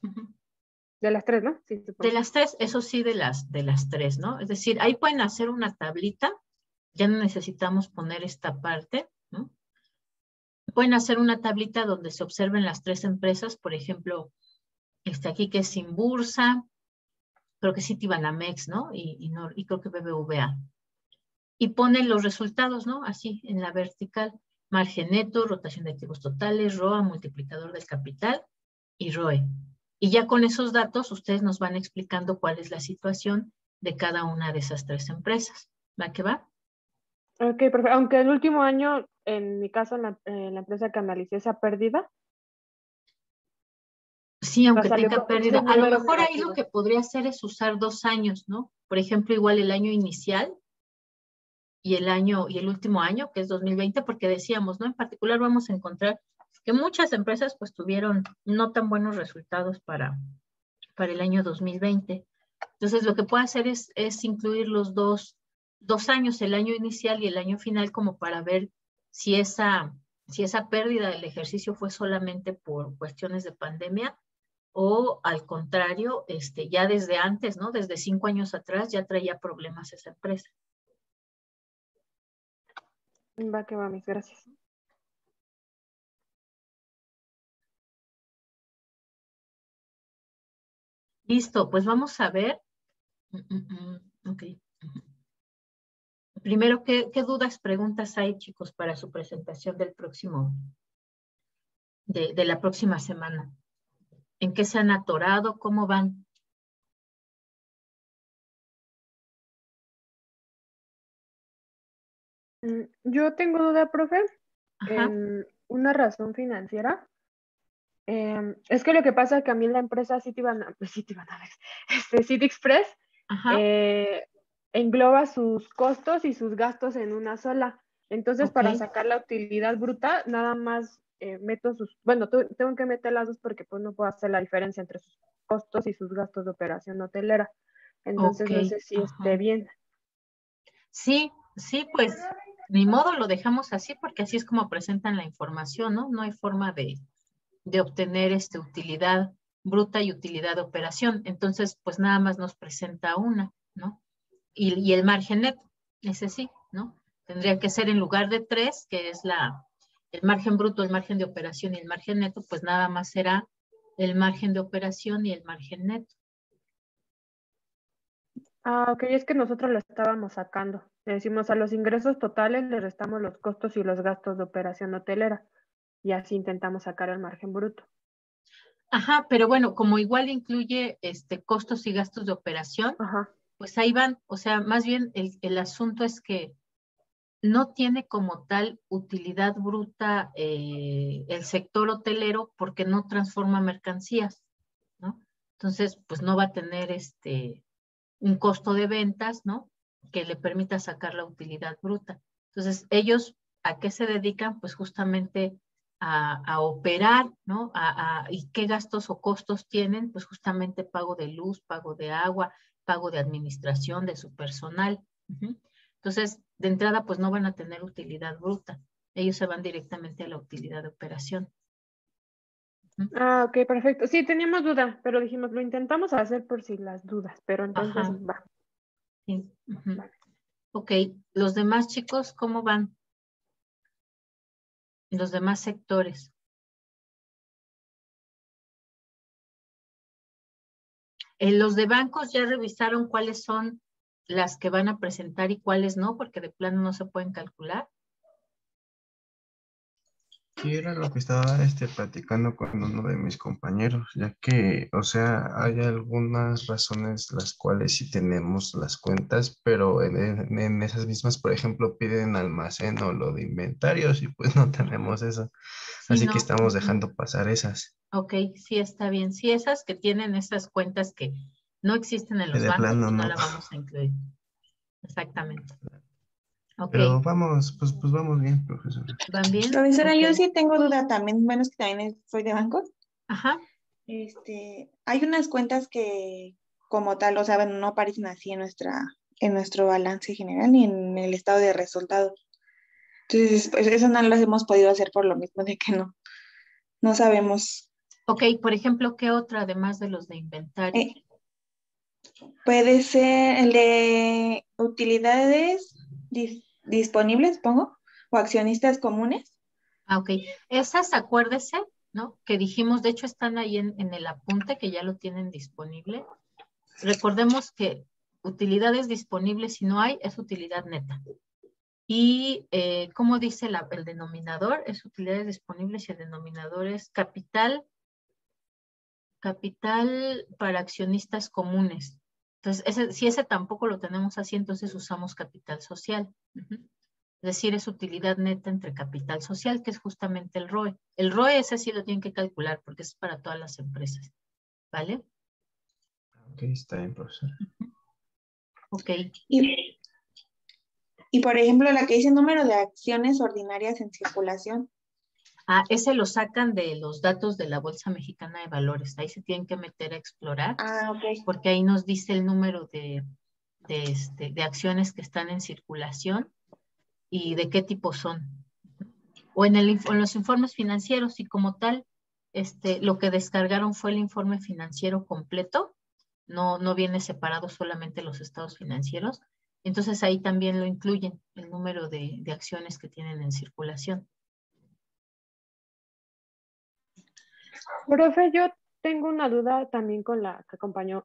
De las 3, ¿no? Sí, supongo. De las 3, eso sí, de las 3, ¿no? Es decir, ahí pueden hacer una tablita, ya no necesitamos poner esta parte, ¿no? Pueden hacer una tablita donde se observen las 3 empresas, por ejemplo, aquí que es Inbursa, creo que Citibanamex, ¿no? Y creo que BBVA. Y ponen los resultados, ¿no? Así, en la vertical, margen neto, rotación de activos totales, ROA, multiplicador del capital y ROE. Y ya con esos datos, ustedes nos van explicando cuál es la situación de cada una de esas 3 empresas. ¿Va que va? Ok, perfecto. Aunque el último año, en mi caso, en la empresa que analicé esa pérdida, Sí, aunque salió tenga con ese pérdida. A lo número mejor ahí lo negativo. que podría hacer es usar 2 años, ¿no? Por ejemplo, igual el año inicial y el último año, que es 2020, porque decíamos, ¿no? En particular vamos a encontrar que muchas empresas pues tuvieron no tan buenos resultados para el año 2020. Entonces, lo que puede hacer es incluir los dos años, el año inicial y el año final, como para ver si esa pérdida del ejercicio fue solamente por cuestiones de pandemia o al contrario, ya desde antes, ¿no? Desde 5 años atrás ya traía problemas esa empresa. Va que va, mis gracias. Listo, pues vamos a ver. Ok. Primero, ¿qué dudas, preguntas hay, chicos, para su presentación del próximo, de la próxima semana? ¿En qué se han atorado? ¿Cómo van? Yo tengo duda, profe, Ajá, en una razón financiera. Es que lo que pasa es que a mí la empresa City Express ajá, eh, engloba sus costos y sus gastos en una sola. Entonces, ok, para sacar la utilidad bruta, nada más meto tengo que meter las dos porque pues no puedo hacer la diferencia entre sus costos y sus gastos de operación hotelera. ok, Entonces, no sé si esté ajá. bien. Sí, pues ni modo, lo dejamos así porque así es como presentan la información, ¿no? No hay forma de obtener utilidad bruta y utilidad de operación. Entonces, pues nada más nos presenta una, ¿no? Y el margen neto, ese sí, ¿no? Tendría que ser en lugar de 3, que es el margen bruto, el margen de operación y el margen neto, pues nada más será el margen de operación y el margen neto. Ah, ok, es que nosotros lo estábamos sacando. Le decimos a los ingresos totales le restamos los costos y los gastos de operación hotelera y así intentamos sacar el margen bruto. Ajá, pero bueno, como igual incluye costos y gastos de operación, Ajá. pues ahí van, o sea, más bien el asunto es que no tiene como tal utilidad bruta el sector hotelero porque no transforma mercancías, ¿no? Entonces, pues no va a tener un costo de ventas, ¿no? Que le permita sacar la utilidad bruta. Entonces, ellos, ¿a qué se dedican? Pues justamente a operar, ¿no? ¿Y qué gastos o costos tienen? Pues justamente pago de luz, pago de agua, pago de administración de su personal. Entonces, de entrada, pues no van a tener utilidad bruta. Ellos se van directamente a la utilidad de operación. Ah, ok, perfecto. Sí, teníamos duda, pero dijimos, lo intentamos hacer por si las dudas, pero entonces Ajá. va. Sí. Vale. Ok, los demás chicos, ¿cómo van? Los demás sectores. Los de bancos ya revisaron cuáles son las que van a presentar y cuáles no, porque de plano no se pueden calcular. Sí, era lo que estaba platicando con uno de mis compañeros, ya que, o sea, hay algunas razones las cuales sí tenemos las cuentas, pero en esas mismas, por ejemplo, piden almacén o lo de inventarios y pues no tenemos eso. Sí, Así que no. estamos dejando pasar esas. Ok, sí está bien. Sí, esas que tienen esas cuentas que no existen en Que los de bancos, plano pues no no. la vamos a incluir. Exactamente. Ok, Pero vamos, pues vamos bien, profesor. ¿van bien? Profesora, yo Ok. sí tengo duda también, bueno, es que también soy de bancos. Ajá. Hay unas cuentas que como tal, o sea, bueno, no aparecen así en nuestro balance general ni en el estado de resultados. Entonces, pues eso no lo hemos podido hacer por lo mismo de que no sabemos. Ok, por ejemplo, ¿qué otra además de los de inventario? Eh, Puede ser el de utilidades disponibles, pongo, o accionistas comunes. Ah, ok. Esas, acuérdese, ¿no? Que dijimos, de hecho están ahí en el apunte que ya lo tienen disponible. Recordemos que utilidades disponibles, si no hay, es utilidad neta. Y como dice el denominador, es utilidades disponibles y el denominador es capital para accionistas comunes. Entonces, si ese tampoco lo tenemos así, entonces usamos capital social. Es decir, es utilidad neta entre capital social, que es justamente el ROE. El ROE ese sí lo tienen que calcular porque es para todas las empresas. ¿Vale? Ok, está bien, profesor. Ok. Y por ejemplo, la que dice número de acciones ordinarias en circulación. Ese lo sacan de los datos de la Bolsa Mexicana de Valores. Ahí se tienen que meter a explorar, Ah, ok. porque ahí nos dice el número de acciones que están en circulación y de qué tipo son. O en los informes financieros, y como tal, lo que descargaron fue el informe financiero completo, no viene separado solamente los estados financieros. Entonces ahí también lo incluyen, el número de acciones que tienen en circulación. Profe, yo tengo una duda también con la que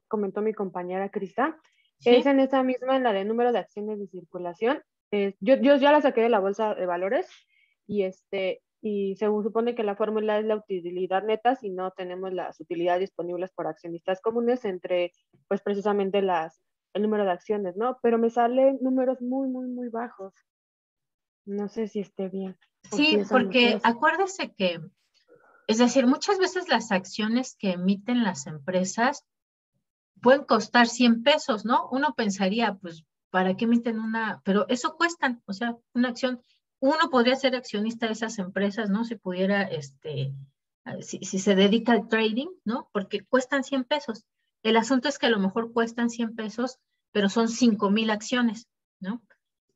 comentó mi compañera Crista. ¿Sí? Es en esa misma, en la de número de acciones de circulación. Yo ya la saqué de la bolsa de valores y se supone que la fórmula es la utilidad neta si no tenemos las utilidades disponibles por accionistas comunes entre, pues precisamente el número de acciones, ¿no? Pero me salen números muy, muy, muy bajos. No sé si esté bien o si Sí, esa no porque es. acuérdese que, es decir, muchas veces las acciones que emiten las empresas pueden costar 100 pesos, ¿no? Uno pensaría, pues, ¿para qué emiten una? Pero eso cuestan, o sea, una acción, uno podría ser accionista de esas empresas, ¿no? Si pudiera, si se dedica al trading, ¿no? Porque cuestan 100 pesos. El asunto es que a lo mejor cuestan 100 pesos, pero son 5,000 acciones, ¿no?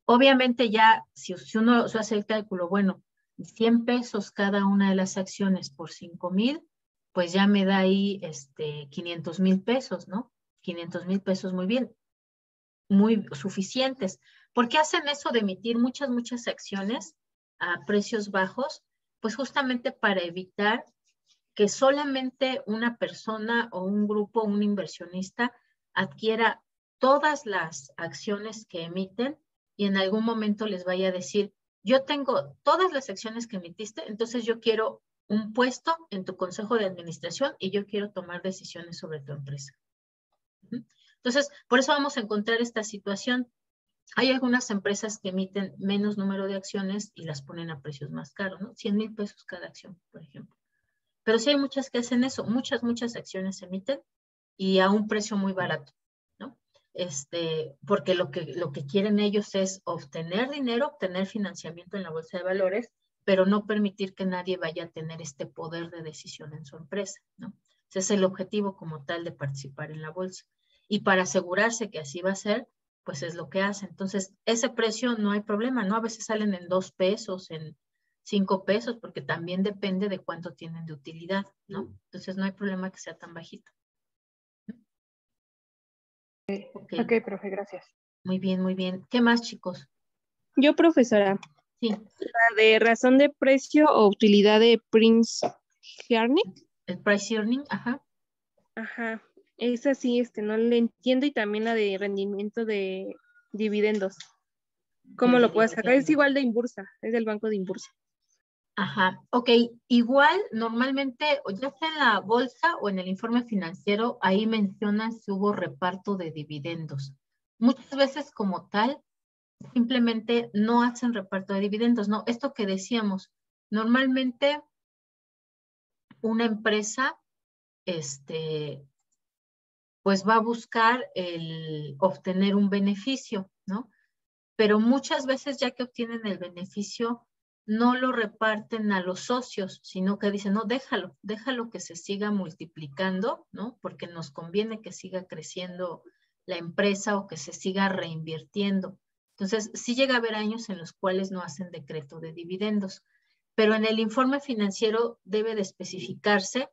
Obviamente ya, si uno hace el cálculo, bueno, 100 pesos cada una de las acciones por 5,000, pues ya me da ahí 500,000 pesos, ¿no? 500,000 pesos, muy bien, muy suficientes. ¿Por qué hacen eso de emitir muchas acciones a precios bajos? Pues justamente para evitar que solamente una persona o un grupo, un inversionista, adquiera todas las acciones que emiten y en algún momento les vaya a decir, yo tengo todas las acciones que emitiste, entonces yo quiero un puesto en tu consejo de administración y yo quiero tomar decisiones sobre tu empresa. Entonces, por eso vamos a encontrar esta situación. Hay algunas empresas que emiten menos número de acciones y las ponen a precios más caros, ¿no? 100,000 pesos cada acción, por ejemplo. Pero sí hay muchas que hacen eso, muchas acciones se emiten y a un precio muy barato, ¿no? Porque lo que quieren ellos es obtener dinero, obtener financiamiento en la bolsa de valores pero no permitir que nadie vaya a tener este poder de decisión en su empresa, ¿no? Ese es el objetivo como tal de participar en la bolsa. Y para asegurarse que así va a ser, pues es lo que hace. Entonces, ese precio no hay problema, ¿no? A veces salen en 2 pesos, en 5 pesos, porque también depende de cuánto tienen de utilidad, ¿no? Entonces, no hay problema que sea tan bajito. Ok, profe, gracias. Muy bien, muy bien. ¿Qué más, chicos? Yo, profesora, Sí. la de razón de precio o utilidad de Prince Harnick. El price earning, ajá. Ajá, esa sí, no le entiendo, y también la de rendimiento de dividendos. ¿Cómo lo puedo sacar? Es igual de Inbursa, es del banco de Inbursa. Ajá, ok. Igual, normalmente, ya sea en la bolsa o en el informe financiero, ahí mencionan si hubo reparto de dividendos. Muchas veces como tal, simplemente no hacen reparto de dividendos, ¿no? Esto que decíamos, normalmente una empresa, pues va a buscar el obtener un beneficio, ¿no? Pero muchas veces ya que obtienen el beneficio, no lo reparten a los socios, sino que dicen, no, déjalo que se siga multiplicando, ¿no? Porque nos conviene que siga creciendo la empresa o que se siga reinvirtiendo. Entonces, sí llega a haber años en los cuales no hacen decreto de dividendos, pero en el informe financiero debe de especificarse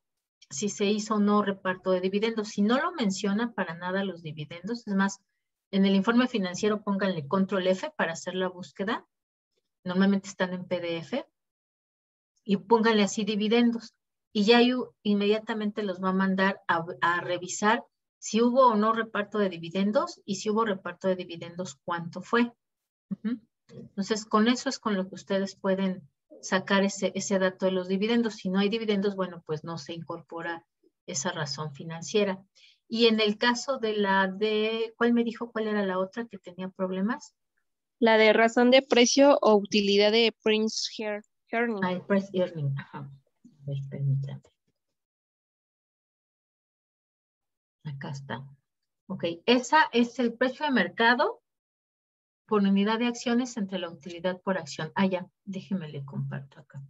si se hizo o no reparto de dividendos. Si no lo menciona para nada los dividendos, es más, en el informe financiero pónganle control F para hacer la búsqueda. Normalmente están en PDF. Y pónganle así dividendos. Y ya inmediatamente los va a mandar a revisar si hubo o no reparto de dividendos, y si hubo reparto de dividendos, cuánto fue. Entonces, con eso es con lo que ustedes pueden sacar ese dato de los dividendos. Si no hay dividendos, bueno, pues no se incorpora esa razón financiera. Y en el caso de ¿cuál me dijo cuál era la otra que tenía problemas? La de razón de precio o utilidad de Prince Harnick. El price earning, ajá. A ver, permítame. Acá está. Ok, esa es el precio de mercado por unidad de acciones entre la utilidad por acción. Ah, ya, déjeme le comparto acá.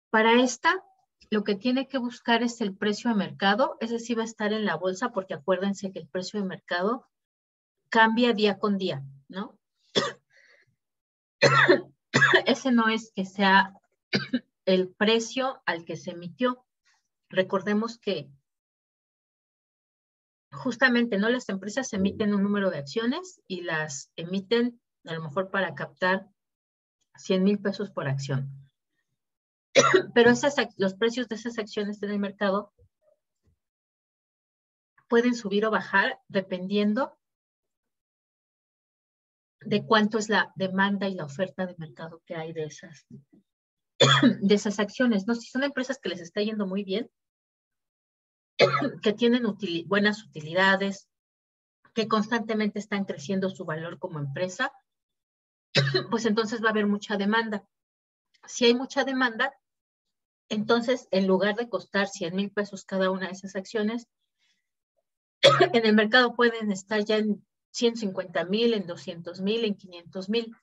Para esta, lo que tiene que buscar es el precio de mercado. Ese sí va a estar en la bolsa, porque acuérdense que el precio de mercado cambia día con día, ¿no? Ese no es que sea el precio al que se emitió. Recordemos que justamente, ¿no? Las empresas emiten un número de acciones y las emiten a lo mejor para captar 100,000 pesos por acción. Pero los precios de esas acciones en el mercado pueden subir o bajar dependiendo de cuánto es la demanda y la oferta de mercado que hay de esas acciones, ¿no? Si son empresas que les está yendo muy bien, que tienen buenas utilidades, que constantemente están creciendo su valor como empresa, pues entonces va a haber mucha demanda. Si hay mucha demanda, entonces en lugar de costar 100,000 pesos cada una de esas acciones, en el mercado pueden estar ya en 150,000, en 200,000, en 500,000.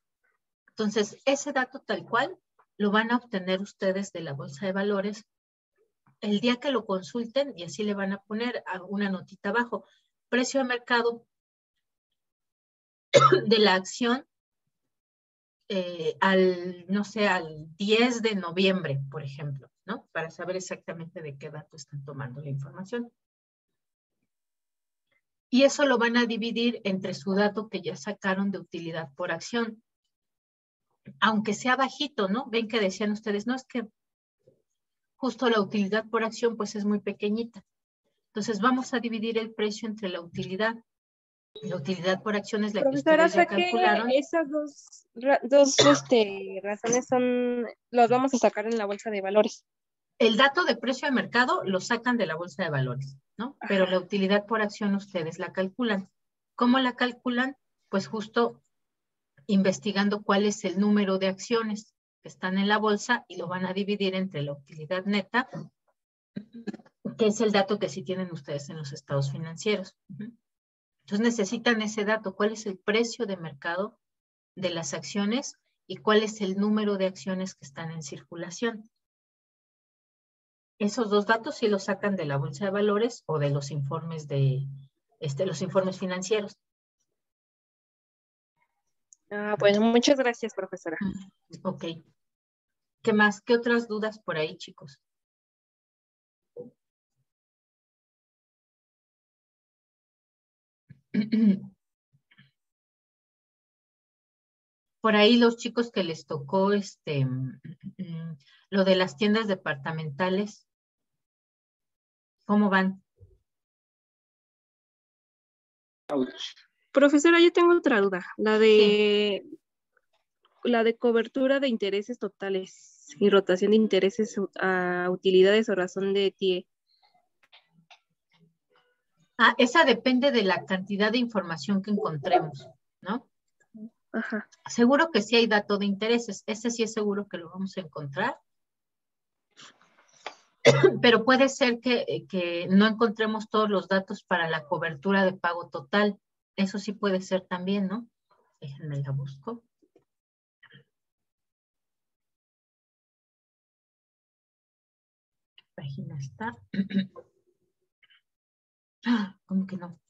Entonces, ese dato tal cual lo van a obtener ustedes de la bolsa de valores el día que lo consulten, y así le van a poner una notita abajo. Precio de mercado de la acción no sé, al 10 de noviembre, por ejemplo, ¿no? Para saber exactamente de qué dato están tomando la información. Y eso lo van a dividir entre su dato que ya sacaron de utilidad por acción. Aunque sea bajito, ¿no? Ven que decían ustedes, no, es que justo la utilidad por acción pues es muy pequeñita. Entonces vamos a dividir el precio entre la utilidad. La utilidad por acción es la que ustedes ya calcularon. Esas dos razones los vamos a sacar en la bolsa de valores. El dato de precio de mercado lo sacan de la bolsa de valores, ¿no? Pero la utilidad por acción ustedes la calculan. ¿Cómo la calculan? Pues justo investigando cuál es el número de acciones que están en la bolsa, y lo van a dividir entre la utilidad neta, que es el dato que sí tienen ustedes en los estados financieros. Entonces necesitan ese dato, cuál es el precio de mercado de las acciones y cuál es el número de acciones que están en circulación. Esos dos datos sí los sacan de la bolsa de valores o de los informes los informes financieros. Bueno, muchas gracias, profesora. Ok. ¿Qué más? ¿Qué otras dudas por ahí, chicos? Por ahí los chicos que les tocó lo de las tiendas departamentales, ¿cómo van? Profesora, yo tengo otra duda, la de cobertura de intereses totales y rotación de intereses a utilidades o razón de TIE. Esa depende de la cantidad de información que encontremos, ¿no? Ajá. Seguro que sí hay dato de intereses, ese sí es seguro que lo vamos a encontrar. Pero puede ser que no encontremos todos los datos para la cobertura de pago total. Eso sí puede ser también, ¿no? Déjenme la busco. ¿Qué página está? ¿Cómo que no?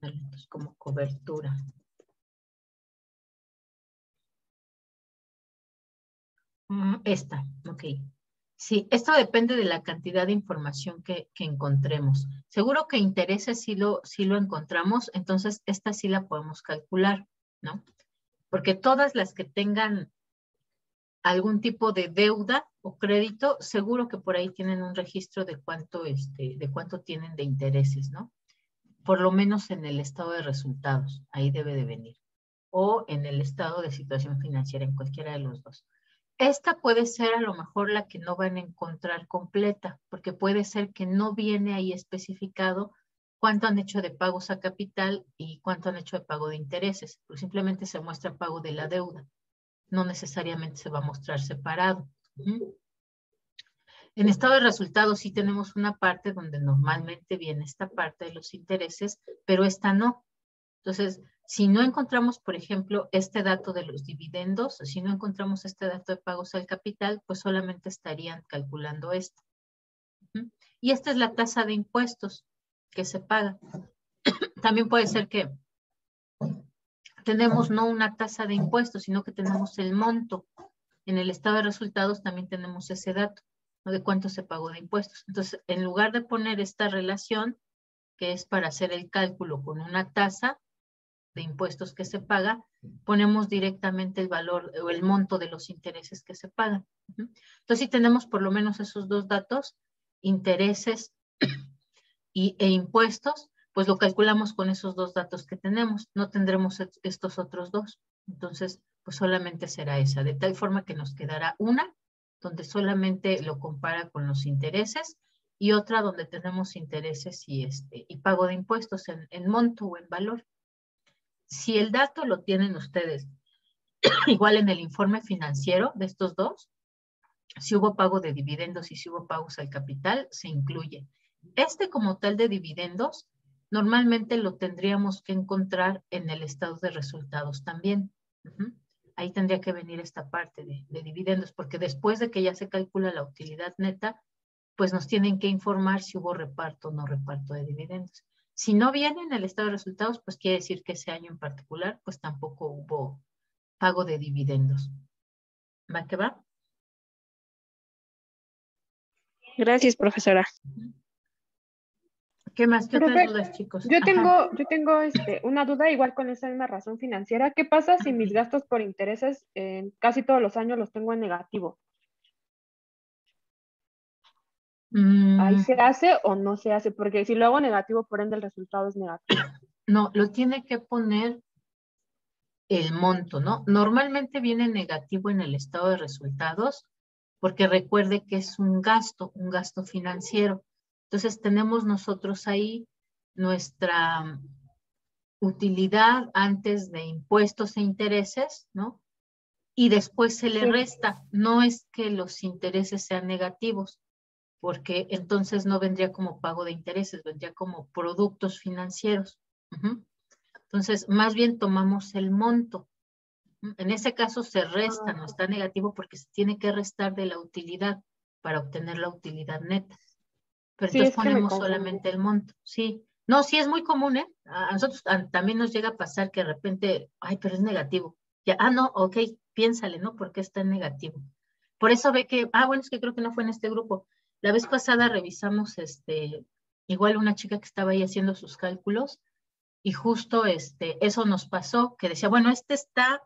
Entonces, como cobertura. Esta, ok. Sí, esto depende de la cantidad de información que encontremos. Seguro que intereses sí lo encontramos, entonces esta sí la podemos calcular, ¿no? Porque todas las que tengan algún tipo de deuda o crédito, seguro que por ahí tienen un registro de cuánto tienen de intereses, ¿no? Por lo menos en el estado de resultados, ahí debe de venir. O en el estado de situación financiera, en cualquiera de los dos. Esta puede ser a lo mejor la que no van a encontrar completa, porque puede ser que no viene ahí especificado cuánto han hecho de pagos a capital y cuánto han hecho de pago de intereses, pues simplemente se muestra el pago de la deuda, no necesariamente se va a mostrar separado. En estado de resultados sí tenemos una parte donde normalmente viene esta parte de los intereses, pero esta no. Entonces, si no encontramos, por ejemplo, este dato de los dividendos, si no encontramos este dato de pagos al capital, pues solamente estarían calculando esto. Y esta es la tasa de impuestos que se paga. También puede ser que tenemos no una tasa de impuestos, sino que tenemos el monto. En el estado de resultados también tenemos ese dato, ¿no? De cuánto se pagó de impuestos. Entonces, en lugar de poner esta relación, que es para hacer el cálculo con una tasa de impuestos que se paga, ponemos directamente el valor o el monto de los intereses que se pagan. Entonces, si tenemos por lo menos esos dos datos, intereses e impuestos, pues lo calculamos con esos dos datos que tenemos. No tendremos estos otros dos. Entonces, pues solamente será esa, de tal forma que nos quedará una donde solamente lo compara con los intereses y otra donde tenemos intereses y pago de impuestos en monto o en valor. Si el dato lo tienen ustedes igual en el informe financiero de estos dos, si hubo pago de dividendos y si hubo pagos al capital, se incluye. Como tal de dividendos, normalmente lo tendríamos que encontrar en el estado de resultados también. Ahí tendría que venir esta parte de dividendos, porque después de que ya se calcula la utilidad neta, pues nos tienen que informar si hubo reparto o no reparto de dividendos. Si no viene en el estado de resultados, pues quiere decir que ese año en particular, pues tampoco hubo pago de dividendos. ¿Va que va? Gracias, profesora. ¿Qué más? ¿Qué otras Profe, dudas, chicos? yo tengo una duda igual con esa misma razón financiera. ¿Qué pasa si mis gastos por intereses casi todos los años los tengo en negativo? ¿Ahí se hace o no se hace? Porque si lo hago negativo, por ende el resultado es negativo. No, lo tiene que poner el monto, ¿no? Normalmente viene negativo en el estado de resultados porque recuerde que es un gasto financiero. Entonces tenemos nosotros ahí nuestra utilidad antes de impuestos e intereses, ¿no? Y después se le resta. No es que los intereses sean negativos, porque entonces no vendría como pago de intereses, vendría como productos financieros. Entonces, más bien tomamos el monto. En ese caso se resta, no está negativo porque se tiene que restar de la utilidad para obtener la utilidad neta. Pero Sí, entonces es que me ponemos confundí. solamente el monto, sí. No, sí es muy común, ¿eh? A nosotros también nos llega a pasar que de repente, ay, pero es negativo. Ya, no, ok, piénsale, ¿no? ¿Por qué está en negativo? Por eso ve que, bueno, es que creo que no fue en este grupo. La vez pasada revisamos, igual una chica que estaba ahí haciendo sus cálculos y justo eso nos pasó, que decía, bueno, este está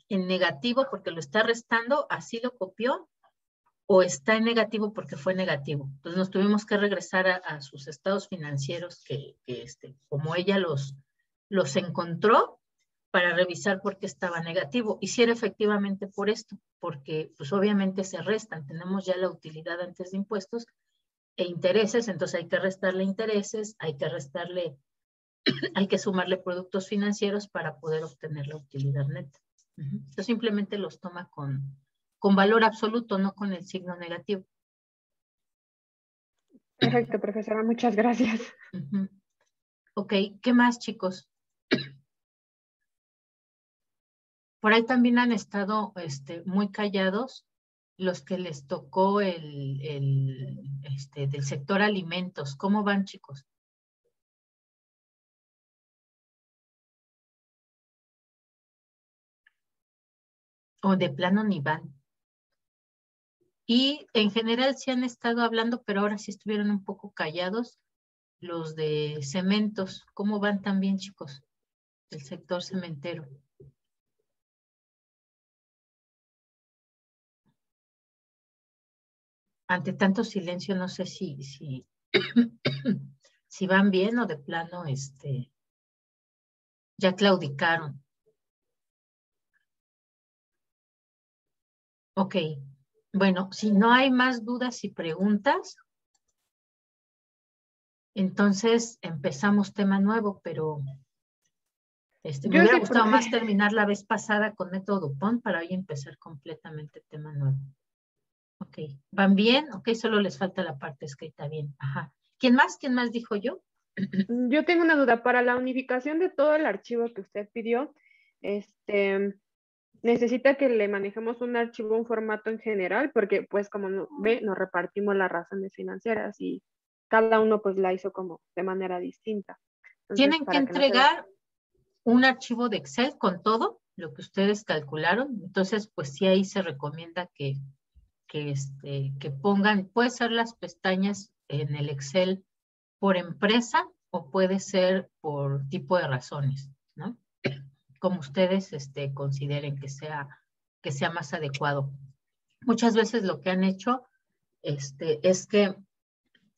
en negativo porque lo está restando, así lo copió, o está en negativo porque fue negativo. Entonces nos tuvimos que regresar a sus estados financieros que como ella los encontró para revisar por qué estaba negativo. Y si era efectivamente por esto, porque pues obviamente se restan, tenemos ya la utilidad antes de impuestos e intereses, entonces hay que restarle intereses, hay que sumarle productos financieros para poder obtener la utilidad neta. Entonces simplemente los toma con valor absoluto, no con el signo negativo. Perfecto, profesora, muchas gracias. Ok, ¿qué más, chicos? Por ahí también han estado muy callados los que les tocó del sector alimentos. ¿Cómo van, chicos? O de plano ni van. Y en general sí han estado hablando, pero ahora sí estuvieron un poco callados los de cementos. ¿Cómo van también, chicos? El sector cementero. Ante tanto silencio, no sé si van bien o de plano ya claudicaron. Ok, bueno, si no hay más dudas y preguntas, entonces empezamos tema nuevo, pero me Yo hubiera sí, gustado profe. más terminar la vez pasada con método Dupont para hoy empezar completamente tema nuevo. Ok, ¿van bien? Ok, solo les falta la parte escrita bien. Ajá. ¿Quién más? ¿Quién más dijo yo? Yo tengo una duda. Para la unificación de todo el archivo que usted pidió, necesita que le manejemos un archivo, un formato en general, porque pues como ve, nos repartimos las razones financieras y cada uno pues la hizo como de manera distinta. Entonces, Tienen que para que no se vea. entregar un archivo de Excel con todo lo que ustedes calcularon. Entonces, pues sí, ahí se recomienda que pongan, puede ser las pestañas en el Excel por empresa o puede ser por tipo de razones, ¿no? Como ustedes consideren que sea más adecuado. Muchas veces lo que han hecho es que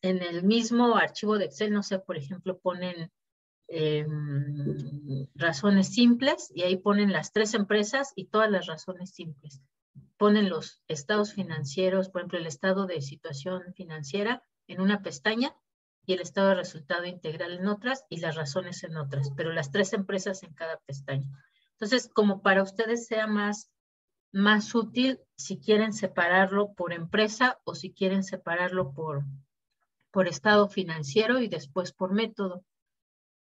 en el mismo archivo de Excel, no sé, por ejemplo, ponen razones simples y ahí ponen las 3 empresas y todas las razones simples. Ponen los estados financieros, por ejemplo, el estado de situación financiera en una pestaña y el estado de resultado integral en otras y las razones en otras, pero las 3 empresas en cada pestaña. Entonces, como para ustedes sea más útil, si quieren separarlo por empresa o si quieren separarlo por estado financiero y después por método.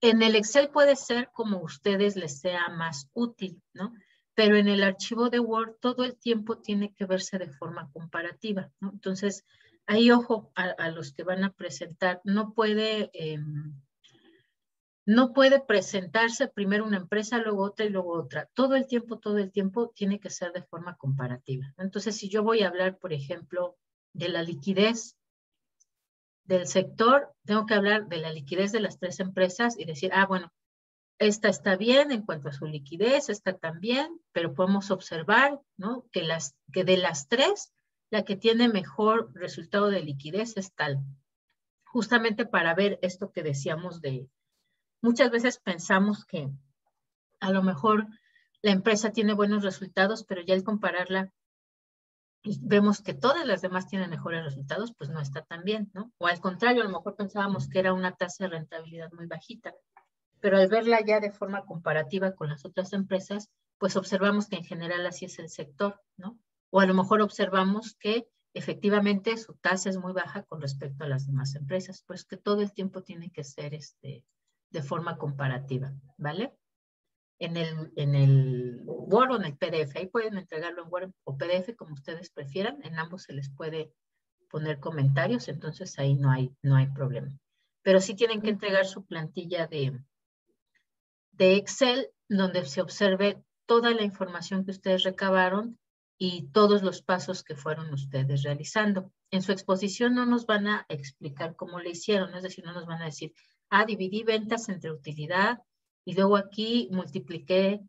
En el Excel puede ser como ustedes les sea más útil, ¿no? Pero en el archivo de Word todo el tiempo tiene que verse de forma comparativa, ¿no? Entonces, ahí ojo a los que van a presentar, no puede presentarse primero una empresa, luego otra y luego otra. Todo el tiempo tiene que ser de forma comparativa. Entonces, si yo voy a hablar, por ejemplo, de la liquidez del sector, tengo que hablar de la liquidez de las 3 empresas y decir, bueno, esta está bien en cuanto a su liquidez, esta también, pero podemos observar, ¿no? Que de las 3, la que tiene mejor resultado de liquidez es tal. Justamente para ver esto que decíamos muchas veces pensamos que a lo mejor la empresa tiene buenos resultados, pero ya al compararla y vemos que todas las demás tienen mejores resultados, pues no está tan bien, ¿no? O al contrario, a lo mejor pensábamos que era una tasa de rentabilidad muy bajita, pero al verla ya de forma comparativa con las otras empresas, pues observamos que en general así es el sector, ¿no? O a lo mejor observamos que efectivamente su tasa es muy baja con respecto a las demás empresas, pues que todo el tiempo tiene que ser de forma comparativa, ¿vale? En el Word o en el PDF, ahí pueden entregarlo en Word o PDF como ustedes prefieran, en ambos se les puede poner comentarios, entonces ahí no hay problema. Pero sí tienen que entregar su plantilla de Excel, donde se observe toda la información que ustedes recabaron y todos los pasos que fueron ustedes realizando. En su exposición no nos van a explicar cómo le hicieron, es decir, no nos van a decir, dividí ventas entre utilidad y luego aquí multipliqué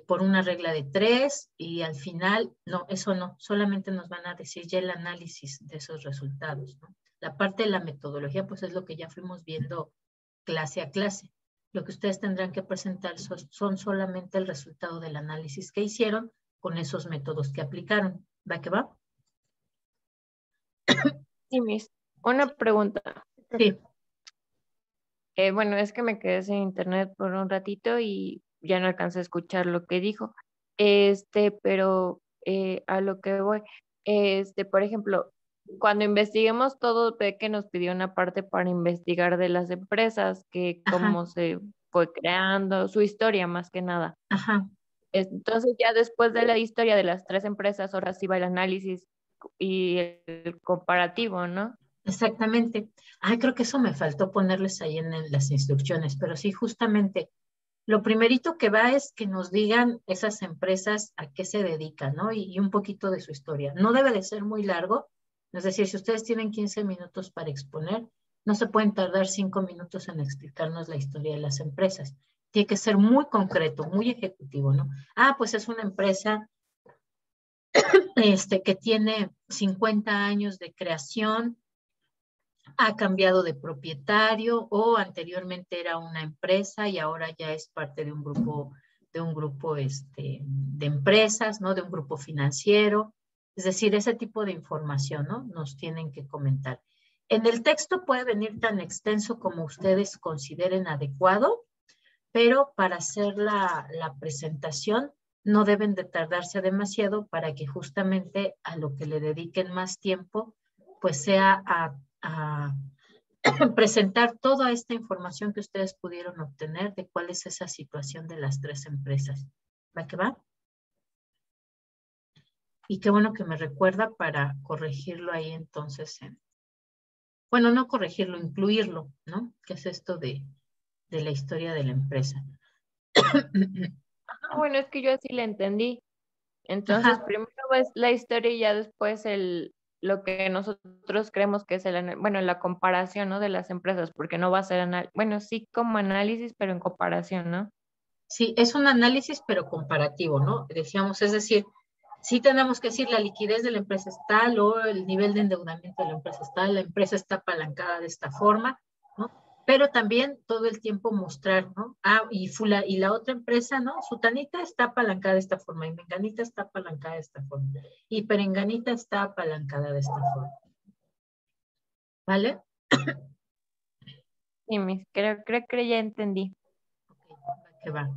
por una regla de 3 y al final, no, eso no, solamente nos van a decir ya el análisis de esos resultados, ¿no? La parte de la metodología, pues es lo que ya fuimos viendo clase a clase. Lo que ustedes tendrán que presentar son solamente el resultado del análisis que hicieron con esos métodos que aplicaron. ¿Va que va? Sí, Miss. Una pregunta. Sí. Bueno, es que me quedé sin internet por un ratito y ya no alcancé a escuchar lo que dijo. Pero a lo que voy, por ejemplo, cuando investiguemos todo, ve que nos pidió una parte para investigar de las empresas, que cómo se fue creando, su historia más que nada. Ajá. Entonces ya después de la historia de las 3 empresas, ahora sí va el análisis y el comparativo, ¿no? Exactamente. Creo que eso me faltó ponerles ahí en las instrucciones, pero sí, justamente, lo primerito que va es que nos digan esas empresas a qué se dedican, ¿no? Y un poquito de su historia. No debe de ser muy largo, es decir, si ustedes tienen 15 minutos para exponer, no se pueden tardar 5 minutos en explicarnos la historia de las empresas. Tiene que ser muy concreto, muy ejecutivo, ¿no? Pues es una empresa que tiene 50 años de creación, ha cambiado de propietario o anteriormente era una empresa y ahora ya es parte de un grupo de empresas, ¿no? De un grupo financiero. Es decir, ese tipo de información, ¿no? Nos tienen que comentar. En el texto puede venir tan extenso como ustedes consideren adecuado, pero para hacer la presentación no deben de tardarse demasiado para que justamente a lo que le dediquen más tiempo, pues sea a presentar toda esta información que ustedes pudieron obtener de cuál es esa situación de las 3 empresas. ¿Va que va? Y qué bueno que me recuerda para corregirlo ahí entonces. Bueno, no corregirlo, incluirlo, ¿no? ¿Qué es esto de la historia de la empresa? Bueno, es que yo así le entendí. Entonces, primero es la historia y ya después lo que nosotros creemos que es la comparación, ¿no? De las empresas, porque no va a ser bueno, sí como análisis, pero en comparación, ¿no? Sí, es un análisis, pero comparativo, ¿no? Decíamos, es decir, sí tenemos que decir la liquidez de la empresa es tal o el nivel de endeudamiento de la empresa es tal, la empresa está apalancada de esta forma, ¿no? Pero también todo el tiempo mostrar, ¿no? Y la otra empresa, ¿no? Sutanita está apalancada de esta forma y Menganita está apalancada de esta forma y Perenganita está apalancada de esta forma. ¿Vale? Sí, creo que ya entendí. Ok, que va.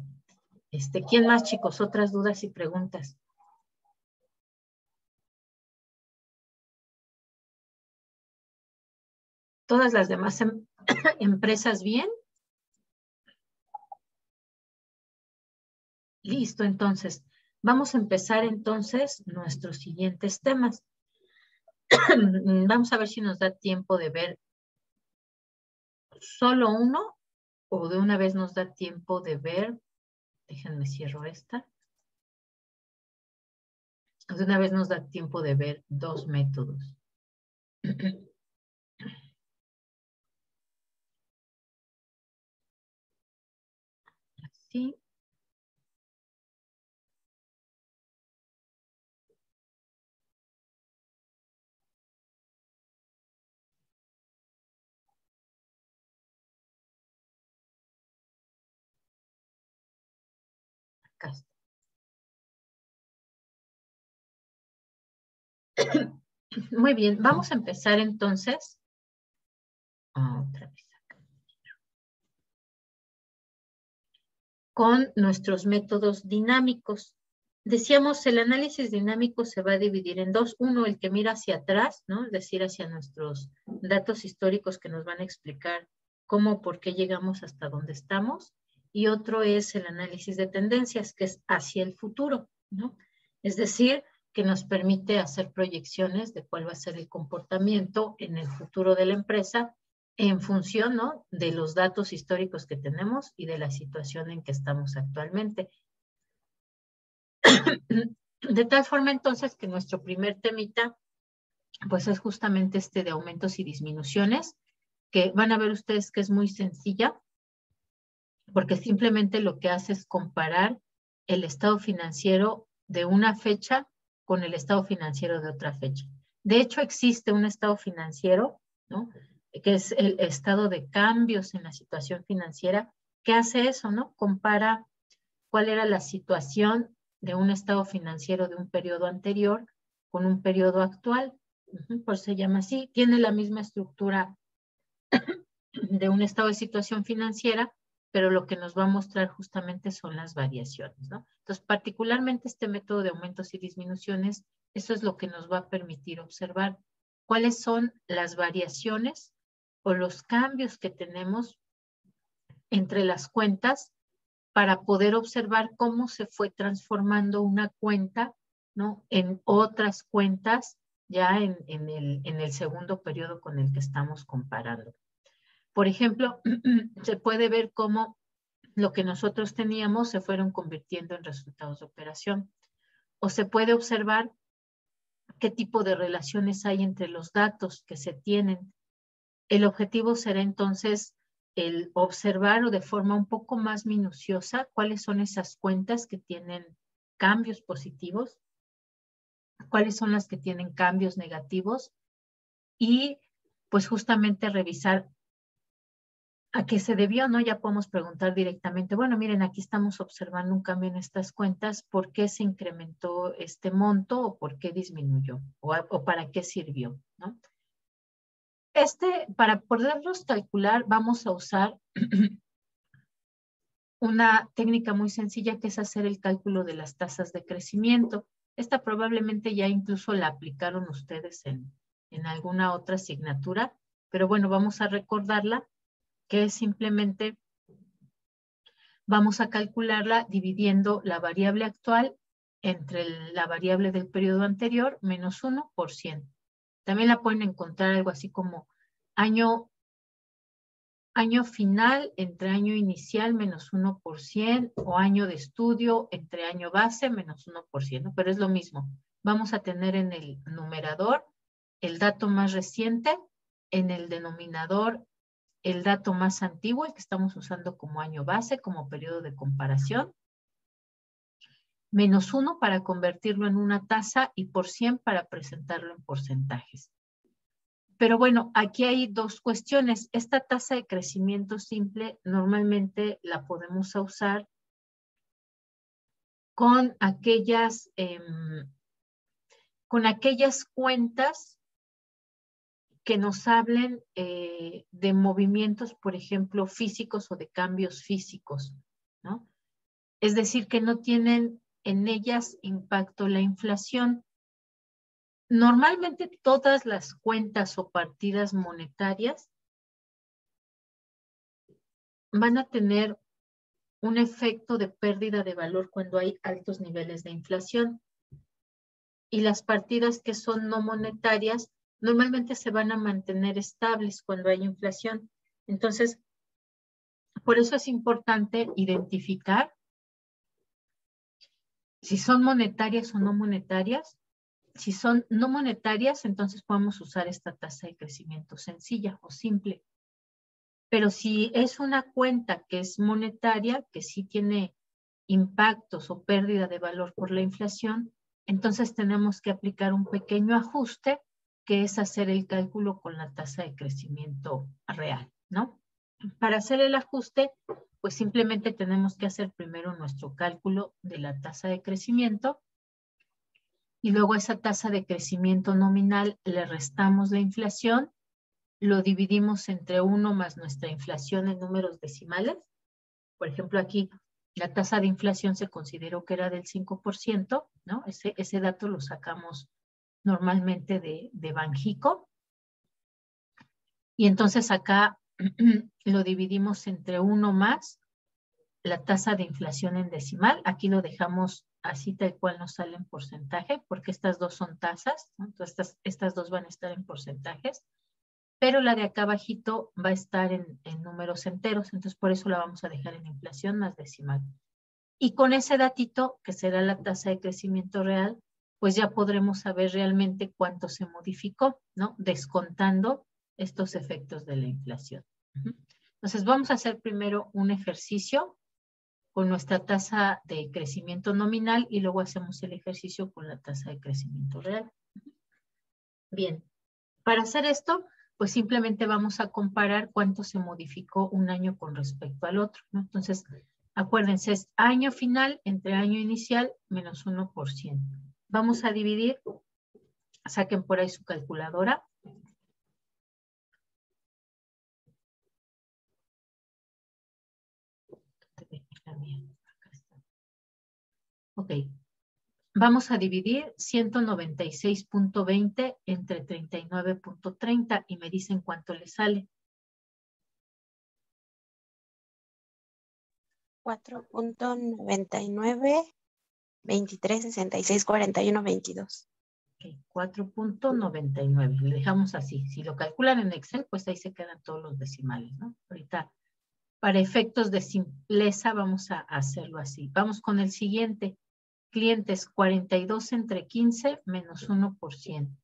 ¿Quién más, chicos? ¿Otras dudas y preguntas? Todas las demás empresas bien. Listo, entonces, vamos a empezar entonces nuestros siguientes temas. Vamos a ver si nos da tiempo de ver solo uno o de una vez nos da tiempo de ver, déjenme cierro esta, de una vez nos da tiempo de ver 2 métodos. Así. Acá está. Muy bien, vamos a empezar entonces. Otra vez acá. Con nuestros métodos dinámicos. Decíamos, el análisis dinámico se va a dividir en dos. Uno, el que mira hacia atrás, ¿no? Es decir, hacia nuestros datos históricos que nos van a explicar cómo, por qué llegamos hasta donde estamos. Y otro es el análisis de tendencias, que es hacia el futuro, ¿no? Es decir, que nos permite hacer proyecciones de cuál va a ser el comportamiento en el futuro de la empresa en función, ¿no?, de los datos históricos que tenemos y de la situación en que estamos actualmente. De tal forma entonces que nuestro primer temita pues es justamente este de aumentos y disminuciones, que van a ver ustedes que es muy sencilla, porque simplemente lo que hace es comparar el estado financiero de una fecha con el estado financiero de otra fecha. De hecho, existe un estado financiero, ¿no?, que es el estado de cambios en la situación financiera, que hace eso, ¿no? Compara cuál era la situación de un estado financiero de un periodo anterior con un periodo actual. Por eso se llama así. Tiene la misma estructura de un estado de situación financiera, pero lo que nos va a mostrar justamente son las variaciones, ¿no? Entonces, particularmente este método de aumentos y disminuciones, eso es lo que nos va a permitir observar cuáles son las variaciones o los cambios que tenemos entre las cuentas para poder observar cómo se fue transformando una cuenta, ¿no?, en otras cuentas ya en el segundo periodo con el que estamos comparando. Por ejemplo, se puede ver cómo lo que nosotros teníamos se fueron convirtiendo en resultados de operación. O se puede observar qué tipo de relaciones hay entre los datos que se tienen. El objetivo será entonces el observar o de forma un poco más minuciosa cuáles son esas cuentas que tienen cambios positivos, cuáles son las que tienen cambios negativos y pues justamente revisar a qué se debió, ¿no? Ya podemos preguntar directamente, bueno, miren, aquí estamos observando un cambio en estas cuentas, ¿por qué se incrementó este monto o por qué disminuyó o para qué sirvió, ¿no? Para poderlos calcular, vamos a usar una técnica muy sencilla que es hacer el cálculo de las tasas de crecimiento. Esta probablemente ya incluso la aplicaron ustedes en alguna otra asignatura, pero bueno, vamos a recordarla, que es simplemente vamos a calcularla dividiendo la variable actual entre la variable del periodo anterior menos 1%. También la pueden encontrar algo así como año final entre año inicial menos 1% o año de estudio entre año base menos 1%, pero es lo mismo. Vamos a tener en el numerador el dato más reciente, en el denominador el dato más antiguo, el que estamos usando como año base, como periodo de comparación, menos 1 para convertirlo en una tasa y por 100 para presentarlo en porcentajes. Pero bueno, aquí hay dos cuestiones. Esta tasa de crecimiento simple normalmente la podemos usar con aquellas cuentas que nos hablen de movimientos, por ejemplo, físicos o de cambios físicos, ¿no? Es decir, que no tienen en ellas impacto la inflación. Normalmente todas las cuentas o partidas monetarias van a tener un efecto de pérdida de valor cuando hay altos niveles de inflación. Y las partidas que son no monetarias normalmente se van a mantener estables cuando hay inflación. Entonces, por eso es importante identificar si son monetarias o no monetarias. Si son no monetarias, entonces podemos usar esta tasa de crecimiento sencilla o simple. Pero si es una cuenta que es monetaria, que sí tiene impactos o pérdida de valor por la inflación, entonces tenemos que aplicar un pequeño ajuste, que es hacer el cálculo con la tasa de crecimiento real, ¿no? Para hacer el ajuste, pues simplemente tenemos que hacer primero nuestro cálculo de la tasa de crecimiento y luego a esa tasa de crecimiento nominal le restamos la inflación, lo dividimos entre 1 más nuestra inflación en números decimales. Por ejemplo, aquí La tasa de inflación se consideró que era del 5%, ¿no? Ese dato lo sacamos normalmente de Banjico. Y entonces acá lo dividimos entre 1 más la tasa de inflación en decimal. Aquí lo dejamos así tal cual nos sale en porcentaje, porque estas dos son tasas, ¿no? Entonces estas dos van a estar en porcentajes, pero la de acá abajito va a estar en números enteros, entonces por eso la vamos a dejar en inflación más decimal. Y con ese datito, que será la tasa de crecimiento real, pues ya podremos saber realmente cuánto se modificó, ¿no? Descontando estos efectos de la inflación. Entonces vamos a hacer primero un ejercicio con nuestra tasa de crecimiento nominal y luego hacemos el ejercicio con la tasa de crecimiento real. Bien, para hacer esto, pues simplemente vamos a comparar cuánto se modificó un año con respecto al otro, ¿no? Entonces, acuérdense, es año final entre año inicial menos 1%. Vamos a dividir, saquen por ahí su calculadora. Ok, vamos a dividir 196.20 entre 39.30 y me dicen cuánto le sale. 4.99, 23, 66, 41, 22. Ok, 4.99, le dejamos así. Si lo calculan en Excel, pues ahí se quedan todos los decimales, ¿no? Ahorita, para efectos de simpleza, vamos a hacerlo así. Vamos con el siguiente. Clientes, 42 entre 15 menos 1%.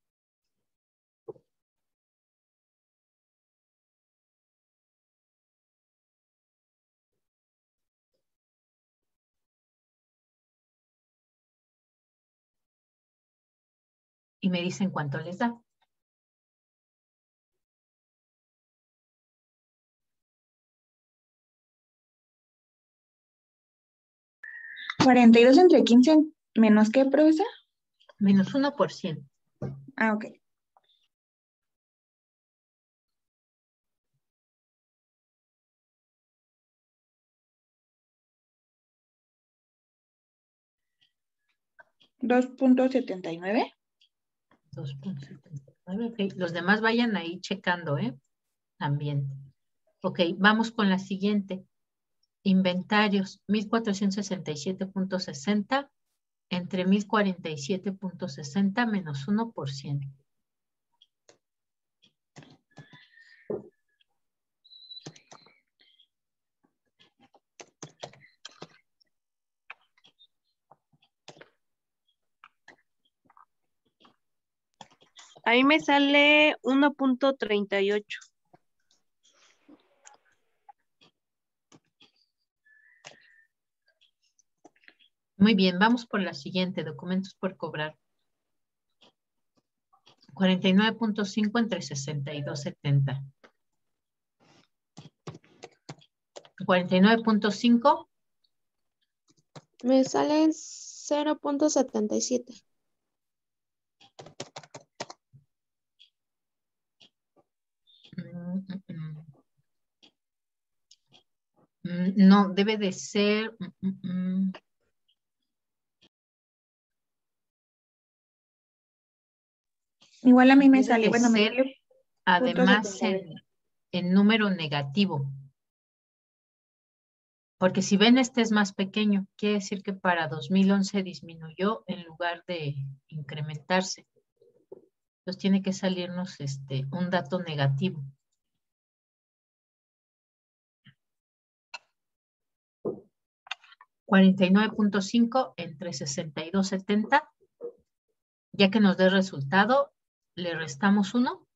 Y me dicen cuánto les da. ¿42 entre 15 menos qué, profesor? Menos 1%. Ah, ok. ¿2.79? 2.79. Okay. Los demás vayan ahí checando, ¿eh? También. Ok, vamos con la siguiente. Inventarios, 1467.60 entre 1047.60 menos 1%. Ahí me sale 1.38. Muy bien, vamos por la siguiente, documentos por cobrar. 49.5 entre 62.70. 49.5. Me salen 0.77. No, debe de ser. Igual a mí me Debe sale, de bueno, me ser, salió además, 0.78. en número negativo. Porque si ven, este es más pequeño. Quiere decir que para 2011 disminuyó en lugar de incrementarse. Entonces tiene que salirnos un dato negativo. $49.5 entre 62.70. Ya que nos dé resultado, le restamos 1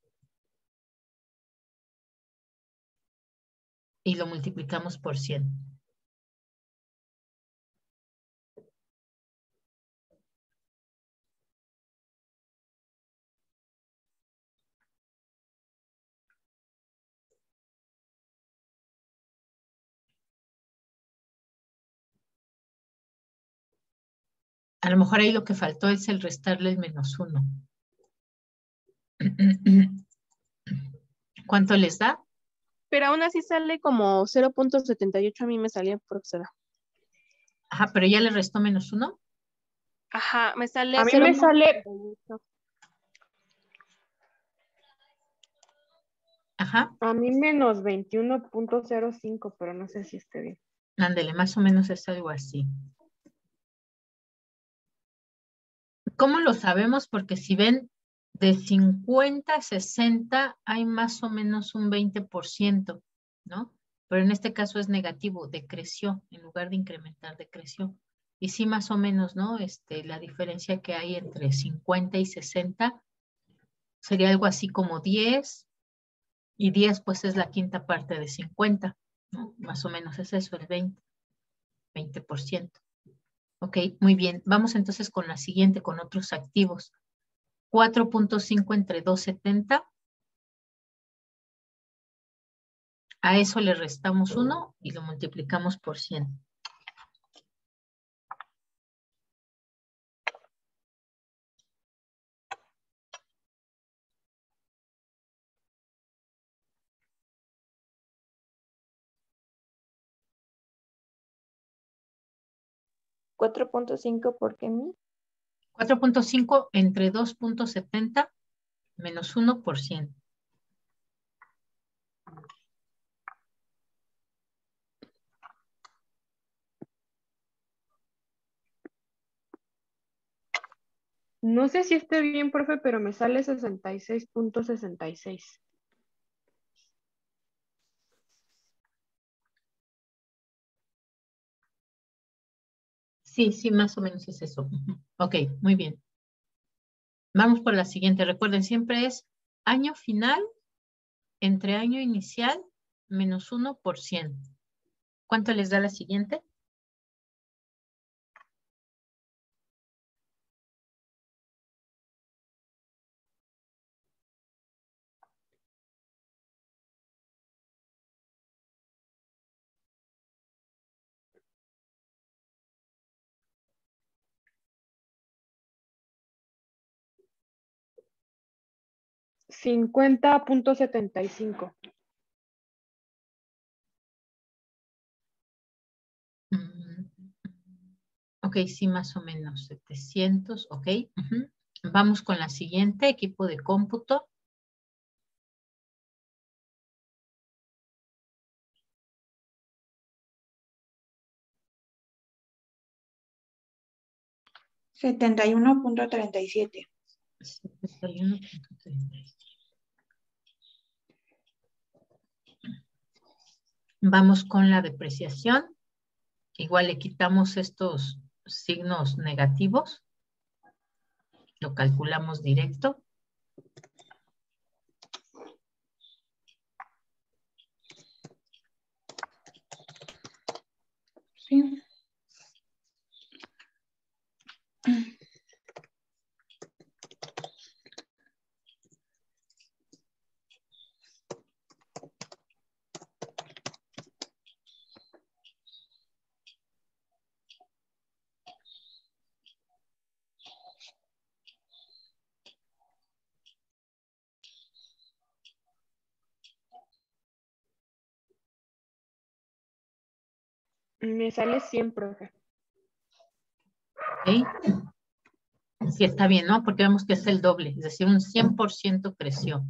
y lo multiplicamos por 100. A lo mejor ahí lo que faltó es el restarle el menos 1. ¿Cuánto les da? Pero aún así sale como 0.78, a mí me salía, profesora. Ajá, pero ya le restó -1. Ajá, me sale A mí me sale, 0.38. Ajá, a mí menos 21.05, pero no sé si esté bien. ándele, más o menos es algo así. ¿Cómo lo sabemos? Porque si ven, de 50 a 60 hay más o menos un 20%, ¿no? Pero en este caso es negativo, decreció, en lugar de incrementar, decreció. Y sí, más o menos, ¿no? La diferencia que hay entre 50 y 60 sería algo así como 10, y 10 pues es la quinta parte de 50, ¿no? Más o menos es eso, el 20%. Ok, muy bien. Vamos entonces con la siguiente, con otros activos. 4.5 entre 270. A eso le restamos 1 y lo multiplicamos por 100. ¿4.5 por qué mí? 4.5 entre 2.70 menos 1 por 100. No sé si esté bien, profe, pero me sale 66.66. Sí, sí, más o menos es eso. Ok, muy bien. Vamos por la siguiente. Recuerden, siempre es año final entre año inicial menos 1 por 100. ¿Cuánto les da la siguiente? $50.75. Ok, sí, más o menos 700, ok. Vamos con la siguiente, equipo de cómputo. $71.37. 71.37. Vamos con la depreciación. Igual le quitamos estos signos negativos. Lo calculamos directo. Sí. Me sale 100, profe. ¿Ok? Sí, está bien, ¿no? Porque vemos que es el doble, es decir, un 100% creció.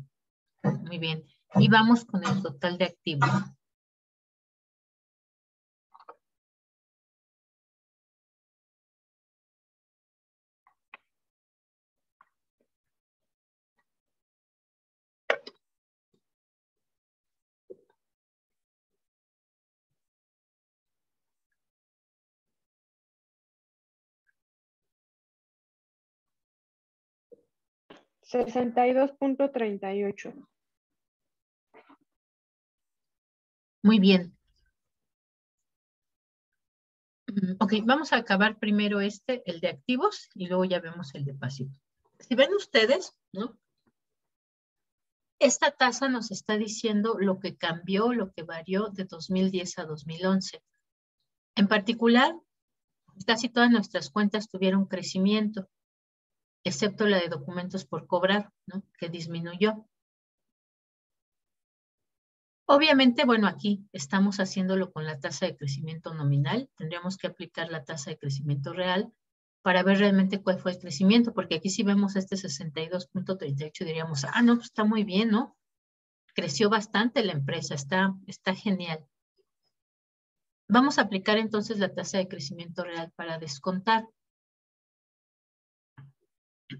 Muy bien. Y vamos con el total de activos. $62.38. Muy bien. Ok, vamos a acabar primero el de activos, y luego ya vemos el de pasivos. Si ven ustedes, ¿no? Esta tasa nos está diciendo lo que cambió, lo que varió de 2010 a 2011. En particular, casi todas nuestras cuentas tuvieron crecimiento, excepto la de documentos por cobrar, ¿no? Que disminuyó. Obviamente, bueno, aquí estamos haciéndolo con la tasa de crecimiento nominal. Tendríamos que aplicar la tasa de crecimiento real para ver realmente cuál fue el crecimiento, porque aquí si vemos este 62.38 diríamos, ah, no, pues está muy bien, ¿no? Creció bastante la empresa, está genial. Vamos a aplicar entonces la tasa de crecimiento real para descontar.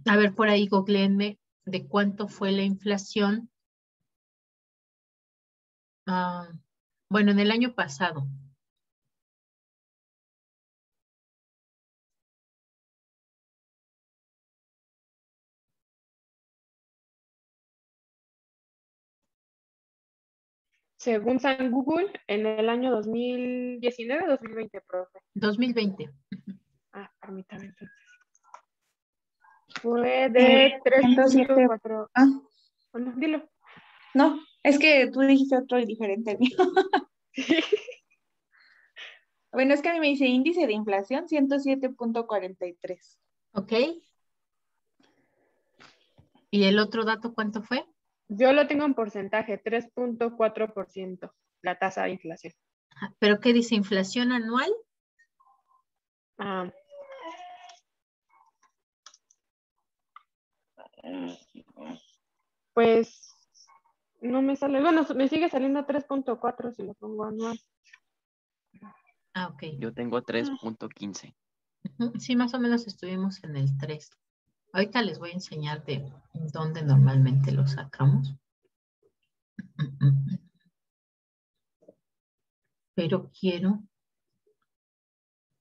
A ver, por ahí googleenme de cuánto fue la inflación. Bueno, en el año pasado. Según San Google, en el año 2019 2020, profe. 2020. Ah, permítame entonces. Fue de 3.4. Ah, Bueno, dilo. no, es que tú dijiste otro diferente al mío. Bueno, es que a mí me dice índice de inflación 107.43. Ok. ¿Y el otro dato cuánto fue? Yo lo tengo en porcentaje, 3.4%, la tasa de inflación. ¿Pero qué dice? ¿Inflación anual? Ah, pues no me sale. Bueno, me sigue saliendo 3.4 si lo pongo anual. Ah, ok. Yo tengo 3.15. Sí, más o menos estuvimos en el 3. Ahorita les voy a enseñar de dónde normalmente lo sacamos. Pero quiero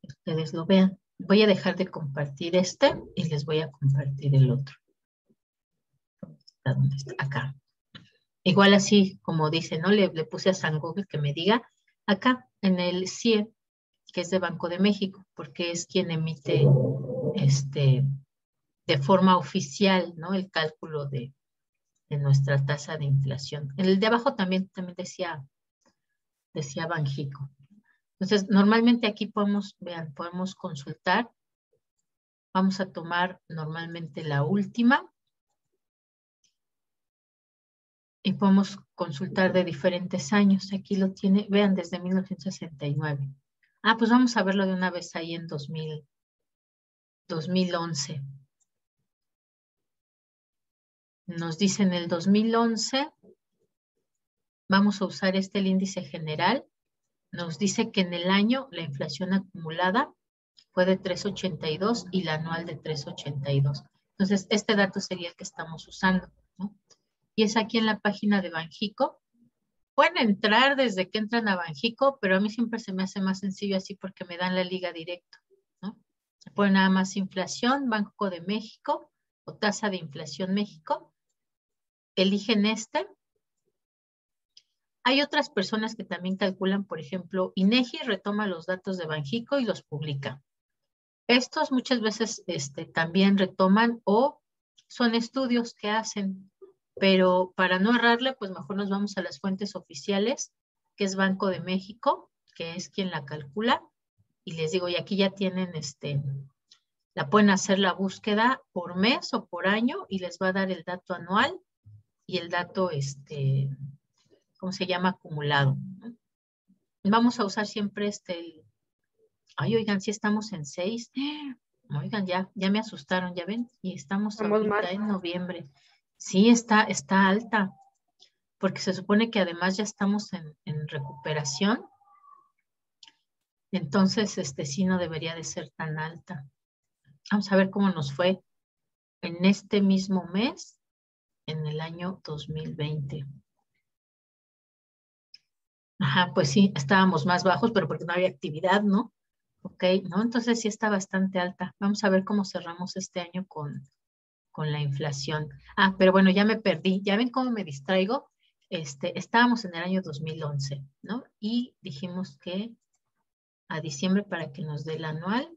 que ustedes lo vean. Voy a dejar de compartir este y les voy a compartir el otro. ¿Dónde está? Acá. Igual así, como dice, ¿no? Le puse a San Google que me diga acá en el CIE, que es de Banco de México, porque es quien emite de forma oficial, ¿no? El cálculo de nuestra tasa de inflación. En el de abajo también decía Banjico. Entonces, normalmente aquí podemos, vean, podemos consultar. Vamos a tomar normalmente la última. Y podemos consultar de diferentes años. Aquí lo tiene, vean, desde 1969. Ah, pues vamos a verlo de una vez ahí en 2011. Nos dice en el 2011, vamos a usar el índice general. Nos dice que en el año la inflación acumulada fue de 3.82 y la anual de 3.82. Entonces, este dato sería el que estamos usando, ¿no? Y es aquí en la página de Banjico. Pueden entrar desde que entran a Banjico, pero a mí siempre se me hace más sencillo así porque me dan la liga directo, ¿no? Ponen nada más inflación, Banco de México o tasa de inflación México. Eligen este. Hay otras personas que también calculan, por ejemplo, INEGI retoma los datos de Banjico y los publica. Estos muchas veces también retoman o son estudios que hacen, pero para no errarle, pues mejor nos vamos a las fuentes oficiales, que es Banco de México, que es quien la calcula. Y les digo, y aquí ya tienen, la pueden hacer la búsqueda por mes o por año y les va a dar el dato anual y el dato, ¿cómo se llama? Acumulado. Vamos a usar siempre ay, oigan, sí estamos en 6. Oigan, ya me asustaron, ¿ya ven? Y estamos ahorita mal. en noviembre. Sí, está alta, porque se supone que además ya estamos en recuperación. Entonces, sí no debería de ser tan alta. Vamos a ver cómo nos fue en este mismo mes, en el año 2020. Ajá, pues sí, estábamos más bajos, pero porque no había actividad, ¿no? Ok, ¿no? Entonces sí está bastante alta. Vamos a ver cómo cerramos este año con la inflación. Ah, pero bueno, ya me perdí. ¿Ya ven cómo me distraigo? Estábamos en el año 2011, ¿no? Y dijimos que a diciembre para que nos dé el anual.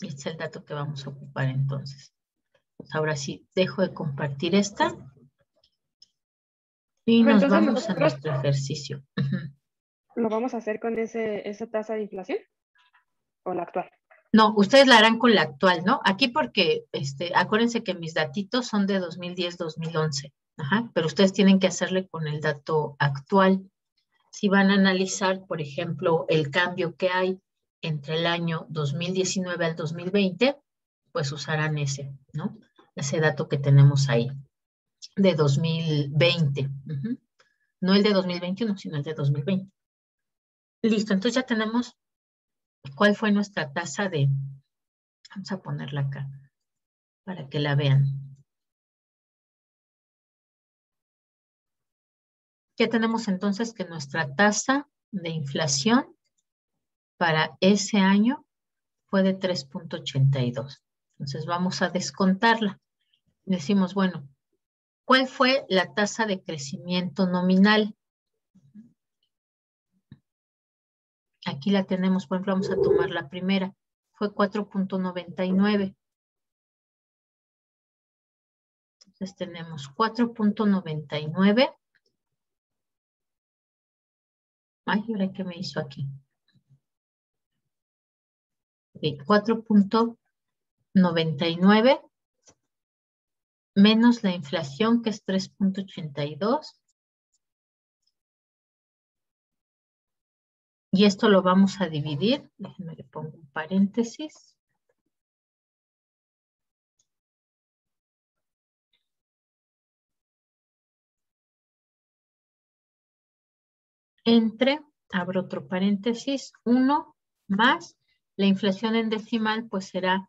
Este es el dato que vamos a ocupar entonces. Pues ahora sí, dejo de compartir esta. Y nos Entonces, vamos a nuestro ejercicio. ¿Lo vamos a hacer con esa tasa de inflación o la actual? No, ustedes la harán con la actual, ¿no? Aquí porque, acuérdense que mis datitos son de 2010-2011. Ajá, pero ustedes tienen que hacerle con el dato actual. Si van a analizar, por ejemplo, el cambio que hay entre el año 2019 al 2020, pues usarán ese, ¿no? Ese dato que tenemos ahí, de 2020. No el de 2021, sino el de 2020. Listo, entonces ya tenemos cuál fue nuestra tasa de... Vamos a ponerla acá, para que la vean. Ya tenemos entonces que nuestra tasa de inflación para ese año fue de 3.82. Entonces vamos a descontarla. Decimos, bueno, ¿cuál fue la tasa de crecimiento nominal? Aquí la tenemos, por ejemplo, vamos a tomar la primera. Fue 4.99. Entonces tenemos 4.99. Ay, ¿ahora qué me hizo aquí? 4.99 menos la inflación, que es 3.82. Y esto lo vamos a dividir. Déjenme le pongo un paréntesis. Entre, abro otro paréntesis, 1 más la inflación en decimal, pues será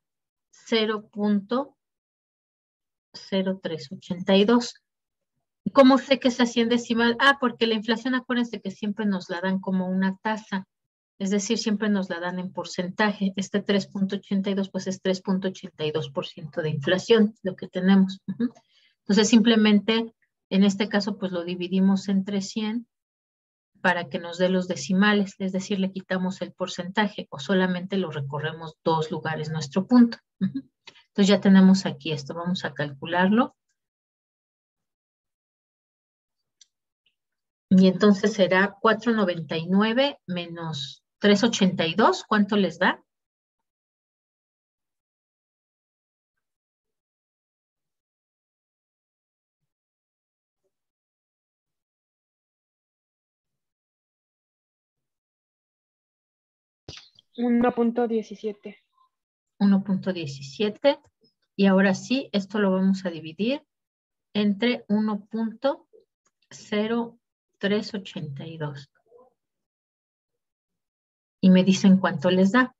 0.0382. ¿Cómo sé que es así en decimal? Ah, porque la inflación, acuérdense que siempre nos la dan como una tasa, es decir, siempre nos la dan en porcentaje. Este 3.82, pues es 3.82% de inflación, lo que tenemos. Entonces, simplemente, en este caso, pues lo dividimos entre 100 para que nos dé los decimales, es decir, le quitamos el porcentaje o solamente lo recorremos 2 lugares nuestro punto. Entonces ya tenemos aquí esto, vamos a calcularlo. Y entonces será 4.99 menos 3.82, ¿cuánto les da? $1.17. 1.17. Y ahora sí, esto lo vamos a dividir entre 1.0382. Y me dicen cuánto les da.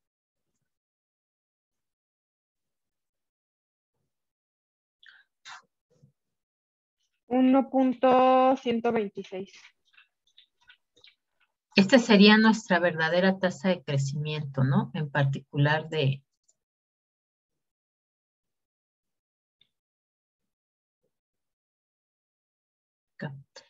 $1.126. Esta sería nuestra verdadera tasa de crecimiento, ¿no? En particular de...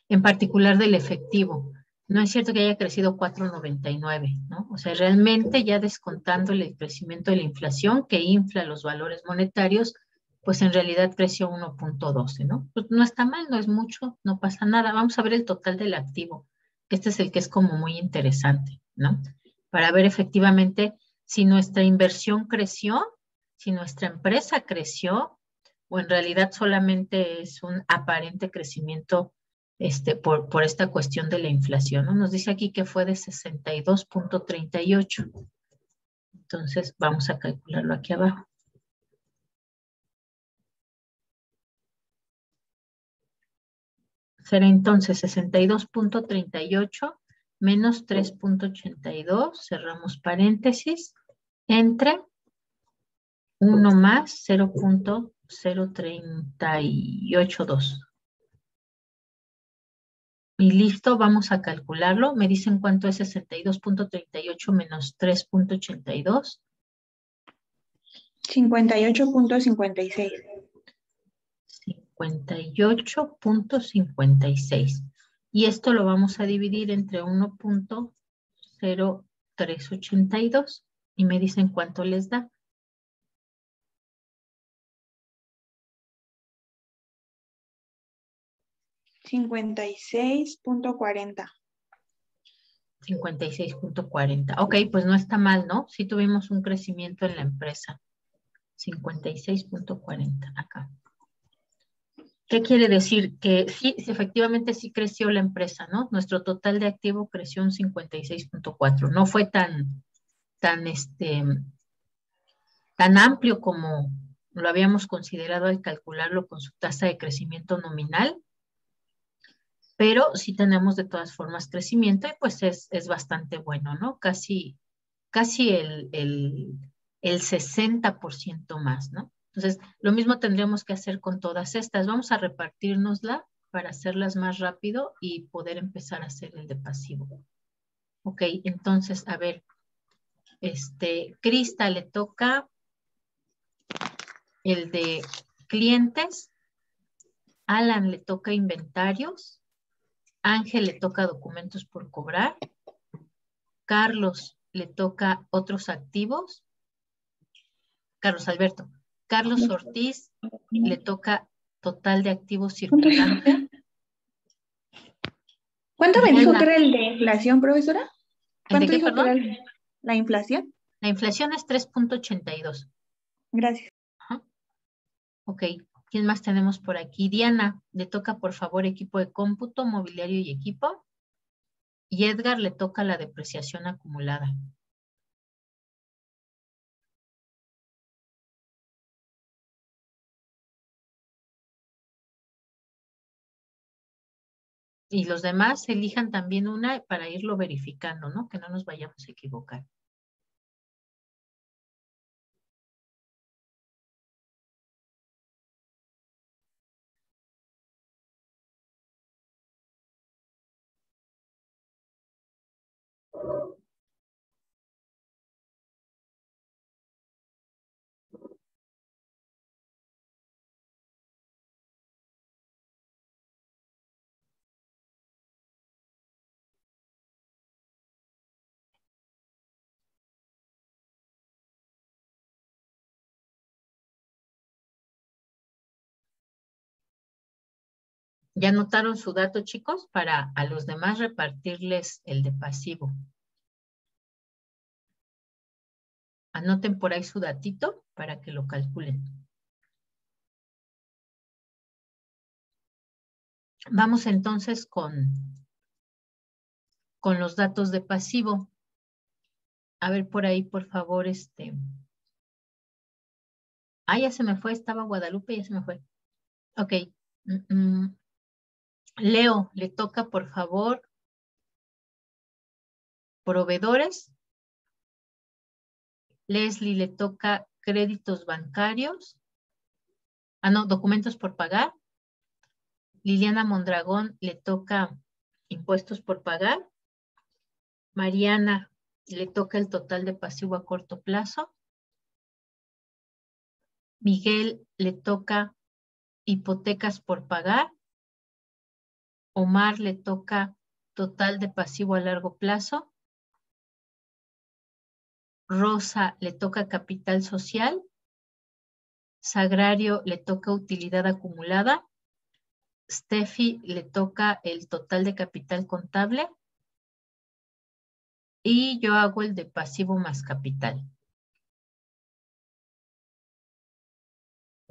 En particular del efectivo. No es cierto que haya crecido 4.99, ¿no? O sea, realmente ya descontando el crecimiento de la inflación que infla los valores monetarios, pues en realidad creció 1.12, ¿no? Pues no está mal, no es mucho, no pasa nada. Vamos a ver el total del activo, que este es el que es como muy interesante, ¿no? Para ver efectivamente si nuestra inversión creció, si nuestra empresa creció, o en realidad solamente es un aparente crecimiento por esta cuestión de la inflación, ¿no? Nos dice aquí que fue de 62.38. Entonces, vamos a calcularlo aquí abajo. Será entonces 62.38 menos 3.82, cerramos paréntesis, entre 1 más 0.0382. Y listo, vamos a calcularlo. Me dicen cuánto es 62.38 menos 3.82. 58.56. 58.56. Y esto lo vamos a dividir entre 1.0382. Y me dicen cuánto les da. 56.40. 56.40. Ok, pues no está mal, ¿no? Sí tuvimos un crecimiento en la empresa. 56.40 acá. ¿Qué quiere decir? Que sí, efectivamente sí creció la empresa, ¿no? Nuestro total de activo creció un 56.4. No fue tan, tan amplio como lo habíamos considerado al calcularlo con su tasa de crecimiento nominal, pero sí tenemos de todas formas crecimiento y pues es bastante bueno, ¿no? Casi el 60% más, ¿no? Entonces, lo mismo tendríamos que hacer con todas estas. Vamos a repartirnosla para hacerlas más rápido y poder empezar a hacer el de pasivo. Ok, entonces, a ver, Crista le toca el de clientes, Alan le toca inventarios, Ángel le toca documentos por cobrar, Carlos le toca otros activos, Carlos Alberto. Carlos Ortiz le toca total de activos circulante. ¿Cuánto me dijo Diana, que era el de inflación, profesora? ¿el de ¿Cuánto qué, dijo que era perdón? la inflación? La inflación es 3.82. Gracias. Ajá. Ok, ¿quién más tenemos por aquí? Diana, le toca por favor equipo de cómputo, mobiliario y equipo. Y Edgar le toca la depreciación acumulada. Y los demás elijan también una para irlo verificando, ¿no? Que no nos vayamos a equivocar. ¿Ya anotaron su dato, chicos? Para a los demás repartirles el de pasivo. Anoten por ahí su datito para que lo calculen. Vamos entonces con los datos de pasivo. A ver por ahí, por favor, Ah, ya se me fue, estaba Guadalupe, ya se me fue. Ok. Leo, le toca, por favor, proveedores. Leslie le toca créditos bancarios. Ah, no, documentos por pagar. Liliana Mondragón le toca impuestos por pagar. Mariana le toca el total de pasivo a corto plazo. Miguel le toca hipotecas por pagar. Omar le toca total de pasivo a largo plazo. Rosa le toca capital social. Sagrario le toca utilidad acumulada. Steffi le toca el total de capital contable. Y yo hago el de pasivo más capital.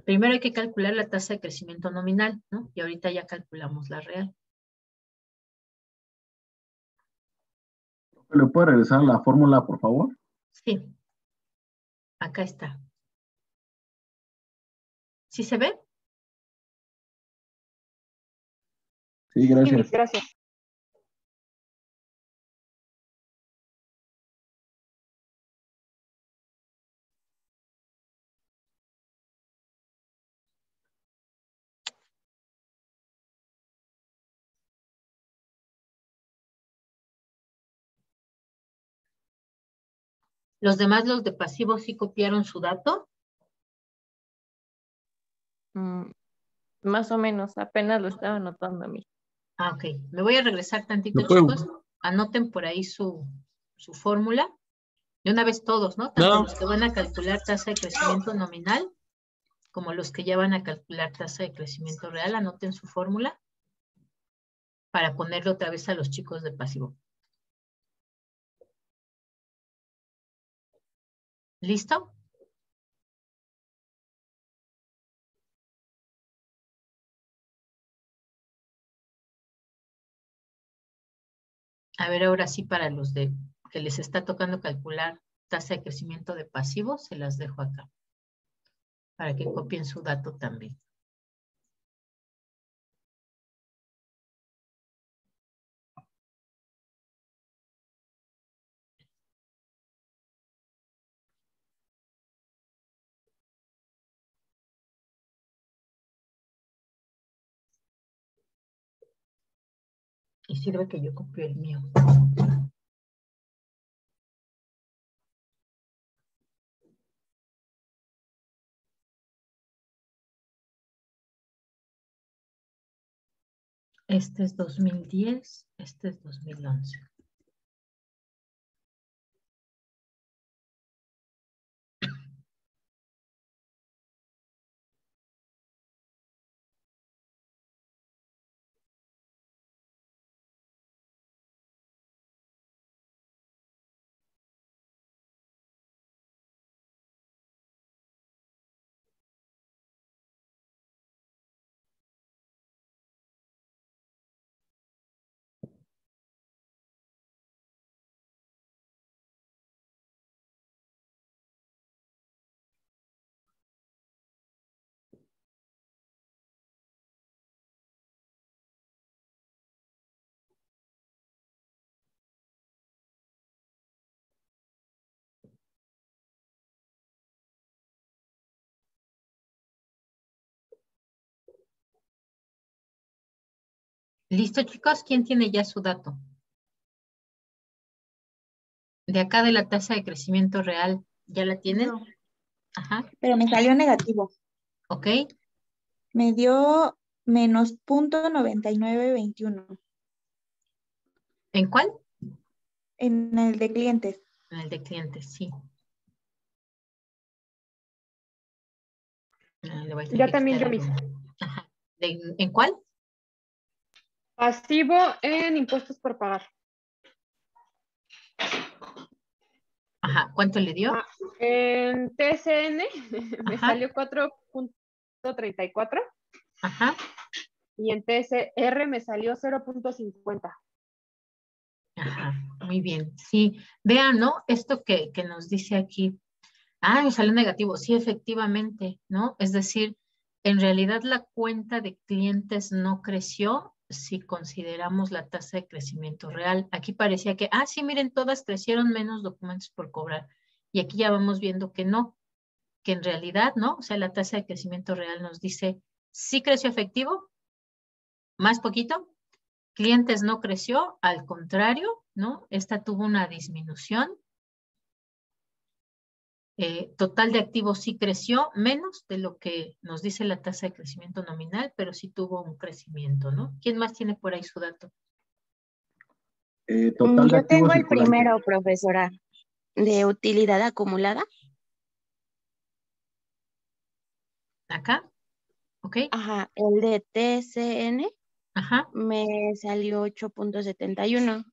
Primero hay que calcular la tasa de crecimiento nominal, ¿no? Y ahorita ya calculamos la real. ¿Le puede regresar la fórmula, por favor? Sí. Acá está. ¿Sí se ve? Sí, gracias. Sí, gracias. Los demás, los de pasivo, sí copiaron su dato. Más o menos, apenas lo estaba anotando a mí. Ah, ok. Me voy a regresar tantito, ¿Lo puedo? chicos. Anoten por ahí su fórmula. De una vez todos, ¿no? Tanto los que van a calcular tasa de crecimiento nominal como los que ya van a calcular tasa de crecimiento real. Anoten su fórmula para ponerlo otra vez a los chicos de pasivo. ¿Listo? A ver, ahora sí, para los de que les está tocando calcular tasa de crecimiento de pasivos, se las dejo acá, para que copien su dato también. Y sirve que yo copio el mío. Este es 2010, este es 2011. ¿Listo, chicos? ¿Quién tiene ya su dato? De acá de la tasa de crecimiento real, ¿ya la tienen? No, Ajá, pero me salió negativo. ok. Me dio menos .9921 ¿En cuál? en el de clientes. En el de clientes, sí. Le voy a tener Ya que también quitar yo el mismo. uno. Ajá. ¿En cuál? Pasivo en impuestos por pagar. Ajá, ¿cuánto le dio? Ah, en TSN me Ajá. salió 4.34 Ajá. y en TSR me salió 0.50. Ajá, muy bien. Sí, vean, ¿no? Esto que nos dice aquí. Ah, me salió negativo. Sí, efectivamente, ¿no? Es decir, en realidad la cuenta de clientes no creció si consideramos la tasa de crecimiento real. Aquí parecía que, sí, miren, todas crecieron menos documentos por cobrar. Y aquí ya vamos viendo que no, que en realidad, ¿no? O sea, la tasa de crecimiento real nos dice, sí creció efectivo, más poquito. Clientes no creció, al contrario, ¿no? Esta tuvo una disminución. Total de activos sí creció, menos de lo que nos dice la tasa de crecimiento nominal, pero sí tuvo un crecimiento, ¿no? ¿Quién más tiene por ahí su dato? Total de Yo activos tengo el circulantes. primero, profesora, de utilidad acumulada. ¿Acá? ¿Ok? Ajá, el de TCN Ajá. me salió 8.71.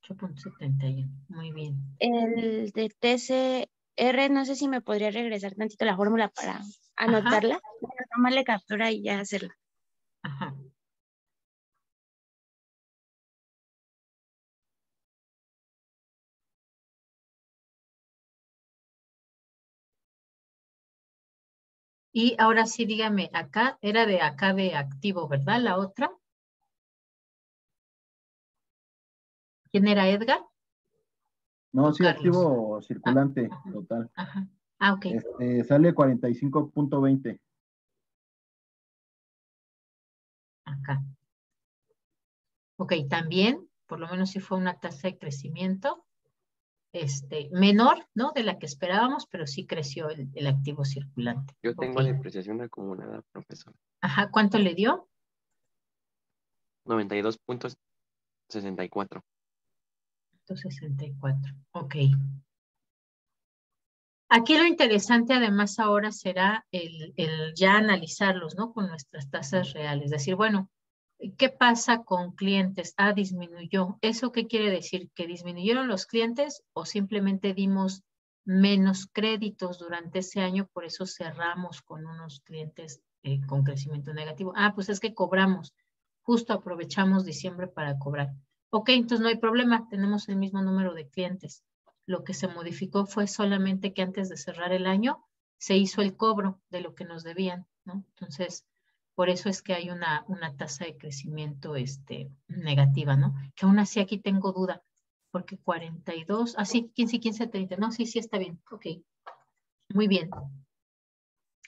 8.71. Muy bien. El de TCR, no sé si me podría regresar tantito la fórmula para anotarla. Bueno, tomarle captura y ya hacerla. Ajá. Y ahora sí, dígame, acá, era de acá de activo, ¿verdad? La otra. ¿Quién era Edgar? No, sí, Carlos. activo circulante Ajá. total. Ajá. Ok. Sale 45.20. Acá. Ok, también, por lo menos sí fue una tasa de crecimiento menor, ¿no? De la que esperábamos, pero sí creció el activo circulante. Yo tengo Ok. depreciación acumulada, profesor. Ajá, ¿cuánto le dio? 92.64. 164. Ok. Aquí lo interesante además ahora será el ya analizarlos, ¿no? Con nuestras tasas reales. Es decir, bueno, ¿qué pasa con clientes? Disminuyó. ¿Eso qué quiere decir? ¿Que disminuyeron los clientes o simplemente dimos menos créditos durante ese año? Por eso cerramos con unos clientes con crecimiento negativo. Pues es que cobramos. Justo aprovechamos diciembre para cobrar. Ok, entonces no hay problema, tenemos el mismo número de clientes. Lo que se modificó fue solamente que antes de cerrar el año se hizo el cobro de lo que nos debían, ¿no? Entonces, por eso es que hay una tasa de crecimiento negativa, ¿no? Que aún así aquí tengo duda, porque 42, sí, 15, 15, 30, no, sí está bien, ok, muy bien.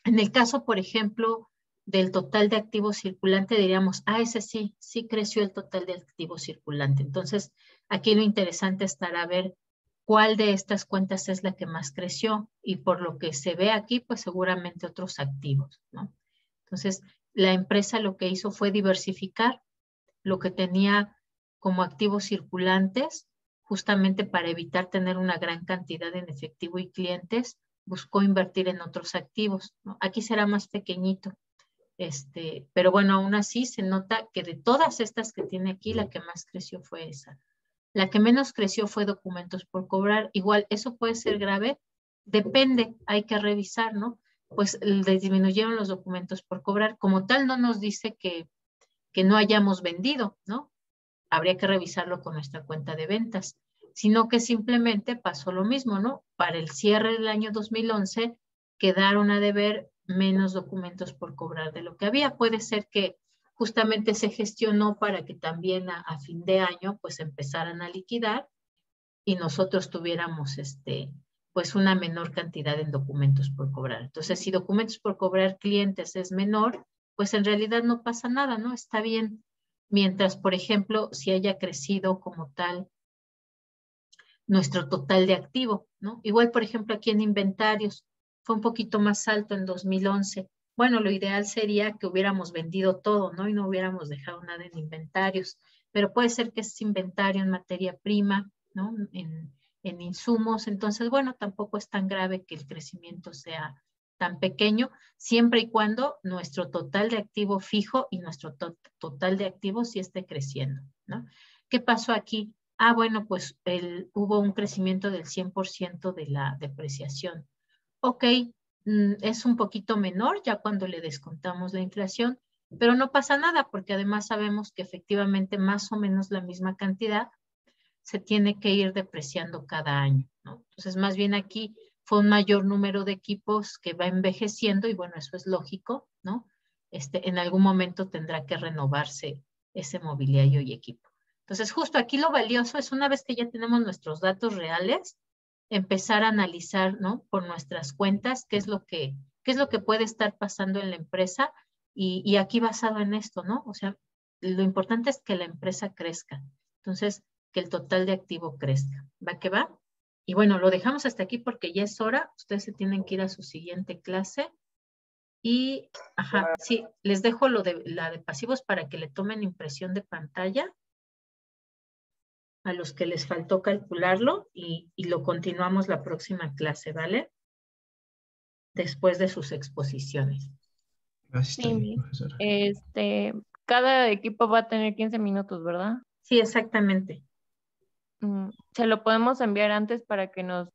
En el caso, por ejemplo, del total de activo circulante, diríamos, ese sí creció el total de activo circulante. Entonces, aquí lo interesante estará ver cuál de estas cuentas es la que más creció, y por lo que se ve aquí, pues seguramente otros activos, ¿no? Entonces, la empresa lo que hizo fue diversificar lo que tenía como activos circulantes, justamente para evitar tener una gran cantidad en efectivo y clientes, buscó invertir en otros activos, ¿no? Aquí será más pequeñito, pero bueno, aún así se nota que de todas estas que tiene aquí, la que más creció fue esa. La que menos creció fue documentos por cobrar. Igual, ¿eso puede ser grave? Depende, hay que revisar, ¿no? Pues disminuyeron los documentos por cobrar. Como tal, no nos dice que no hayamos vendido, ¿no? Habría que revisarlo con nuestra cuenta de ventas, sino que simplemente pasó lo mismo, ¿no? Para el cierre del año 2011 quedaron a deber menos documentos por cobrar de lo que había. Puede ser que justamente se gestionó para que también a fin de año pues empezaran a liquidar y nosotros tuviéramos pues una menor cantidad en documentos por cobrar. Entonces, si documentos por cobrar clientes es menor, pues en realidad no pasa nada, ¿no? Está bien. Mientras, por ejemplo, si haya crecido como tal nuestro total de activo, ¿no? Igual, por ejemplo, aquí en inventarios fue un poquito más alto en 2011. Bueno, lo ideal sería que hubiéramos vendido todo, ¿no? Y no hubiéramos dejado nada en inventarios, pero puede ser que es inventario en materia prima, ¿no? En insumos. Entonces, bueno, tampoco es tan grave que el crecimiento sea tan pequeño, siempre y cuando nuestro total de activo fijo y nuestro total de activos sí esté creciendo, ¿no? ¿Qué pasó aquí? Bueno, pues hubo un crecimiento del 100% de la depreciación. Ok, es un poquito menor ya cuando le descontamos la inflación, pero no pasa nada porque además sabemos que efectivamente más o menos la misma cantidad se tiene que ir depreciando cada año, ¿no? Entonces, más bien aquí fue un mayor número de equipos que va envejeciendo y bueno, eso es lógico, ¿no? En algún momento tendrá que renovarse ese mobiliario y equipo. Entonces, justo aquí lo valioso es una vez que ya tenemos nuestros datos reales, empezar a analizar, ¿no? Por nuestras cuentas, qué es lo que puede estar pasando en la empresa y aquí basado en esto, ¿no? O sea, lo importante es que la empresa crezca. Entonces, que el total de activo crezca. ¿Va que va? Y bueno, lo dejamos hasta aquí porque ya es hora. Ustedes se tienen que ir a su siguiente clase. Y, sí, les dejo la de pasivos para que le tomen impresión de pantalla a los que les faltó calcularlo y lo continuamos la próxima clase, ¿vale? Después de sus exposiciones. Gracias, Sí, profesora. cada equipo va a tener 15 minutos, ¿verdad? Sí, exactamente. Se lo podemos enviar antes para que nos,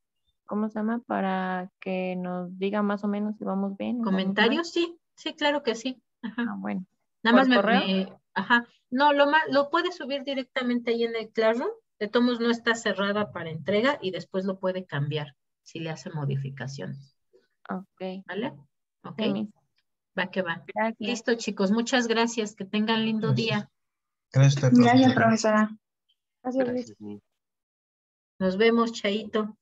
¿cómo se llama? Para que nos diga más o menos si vamos bien. o vamos mal. ¿Comentarios? Sí, claro que sí. Ajá. Bueno. Nada más ¿Por correo? No, lo puede subir directamente ahí en el Classroom. De todos modos no está cerrada para entrega y después lo puede cambiar si le hace modificaciones. Ok. ¿Vale? Ok. Sí, Va que va. gracias. Listo, chicos. Muchas gracias. Que tengan lindo día. Gracias, Gracias, profesora. Gracias, Luis. Gracias, Nick. Nos vemos, Chaito.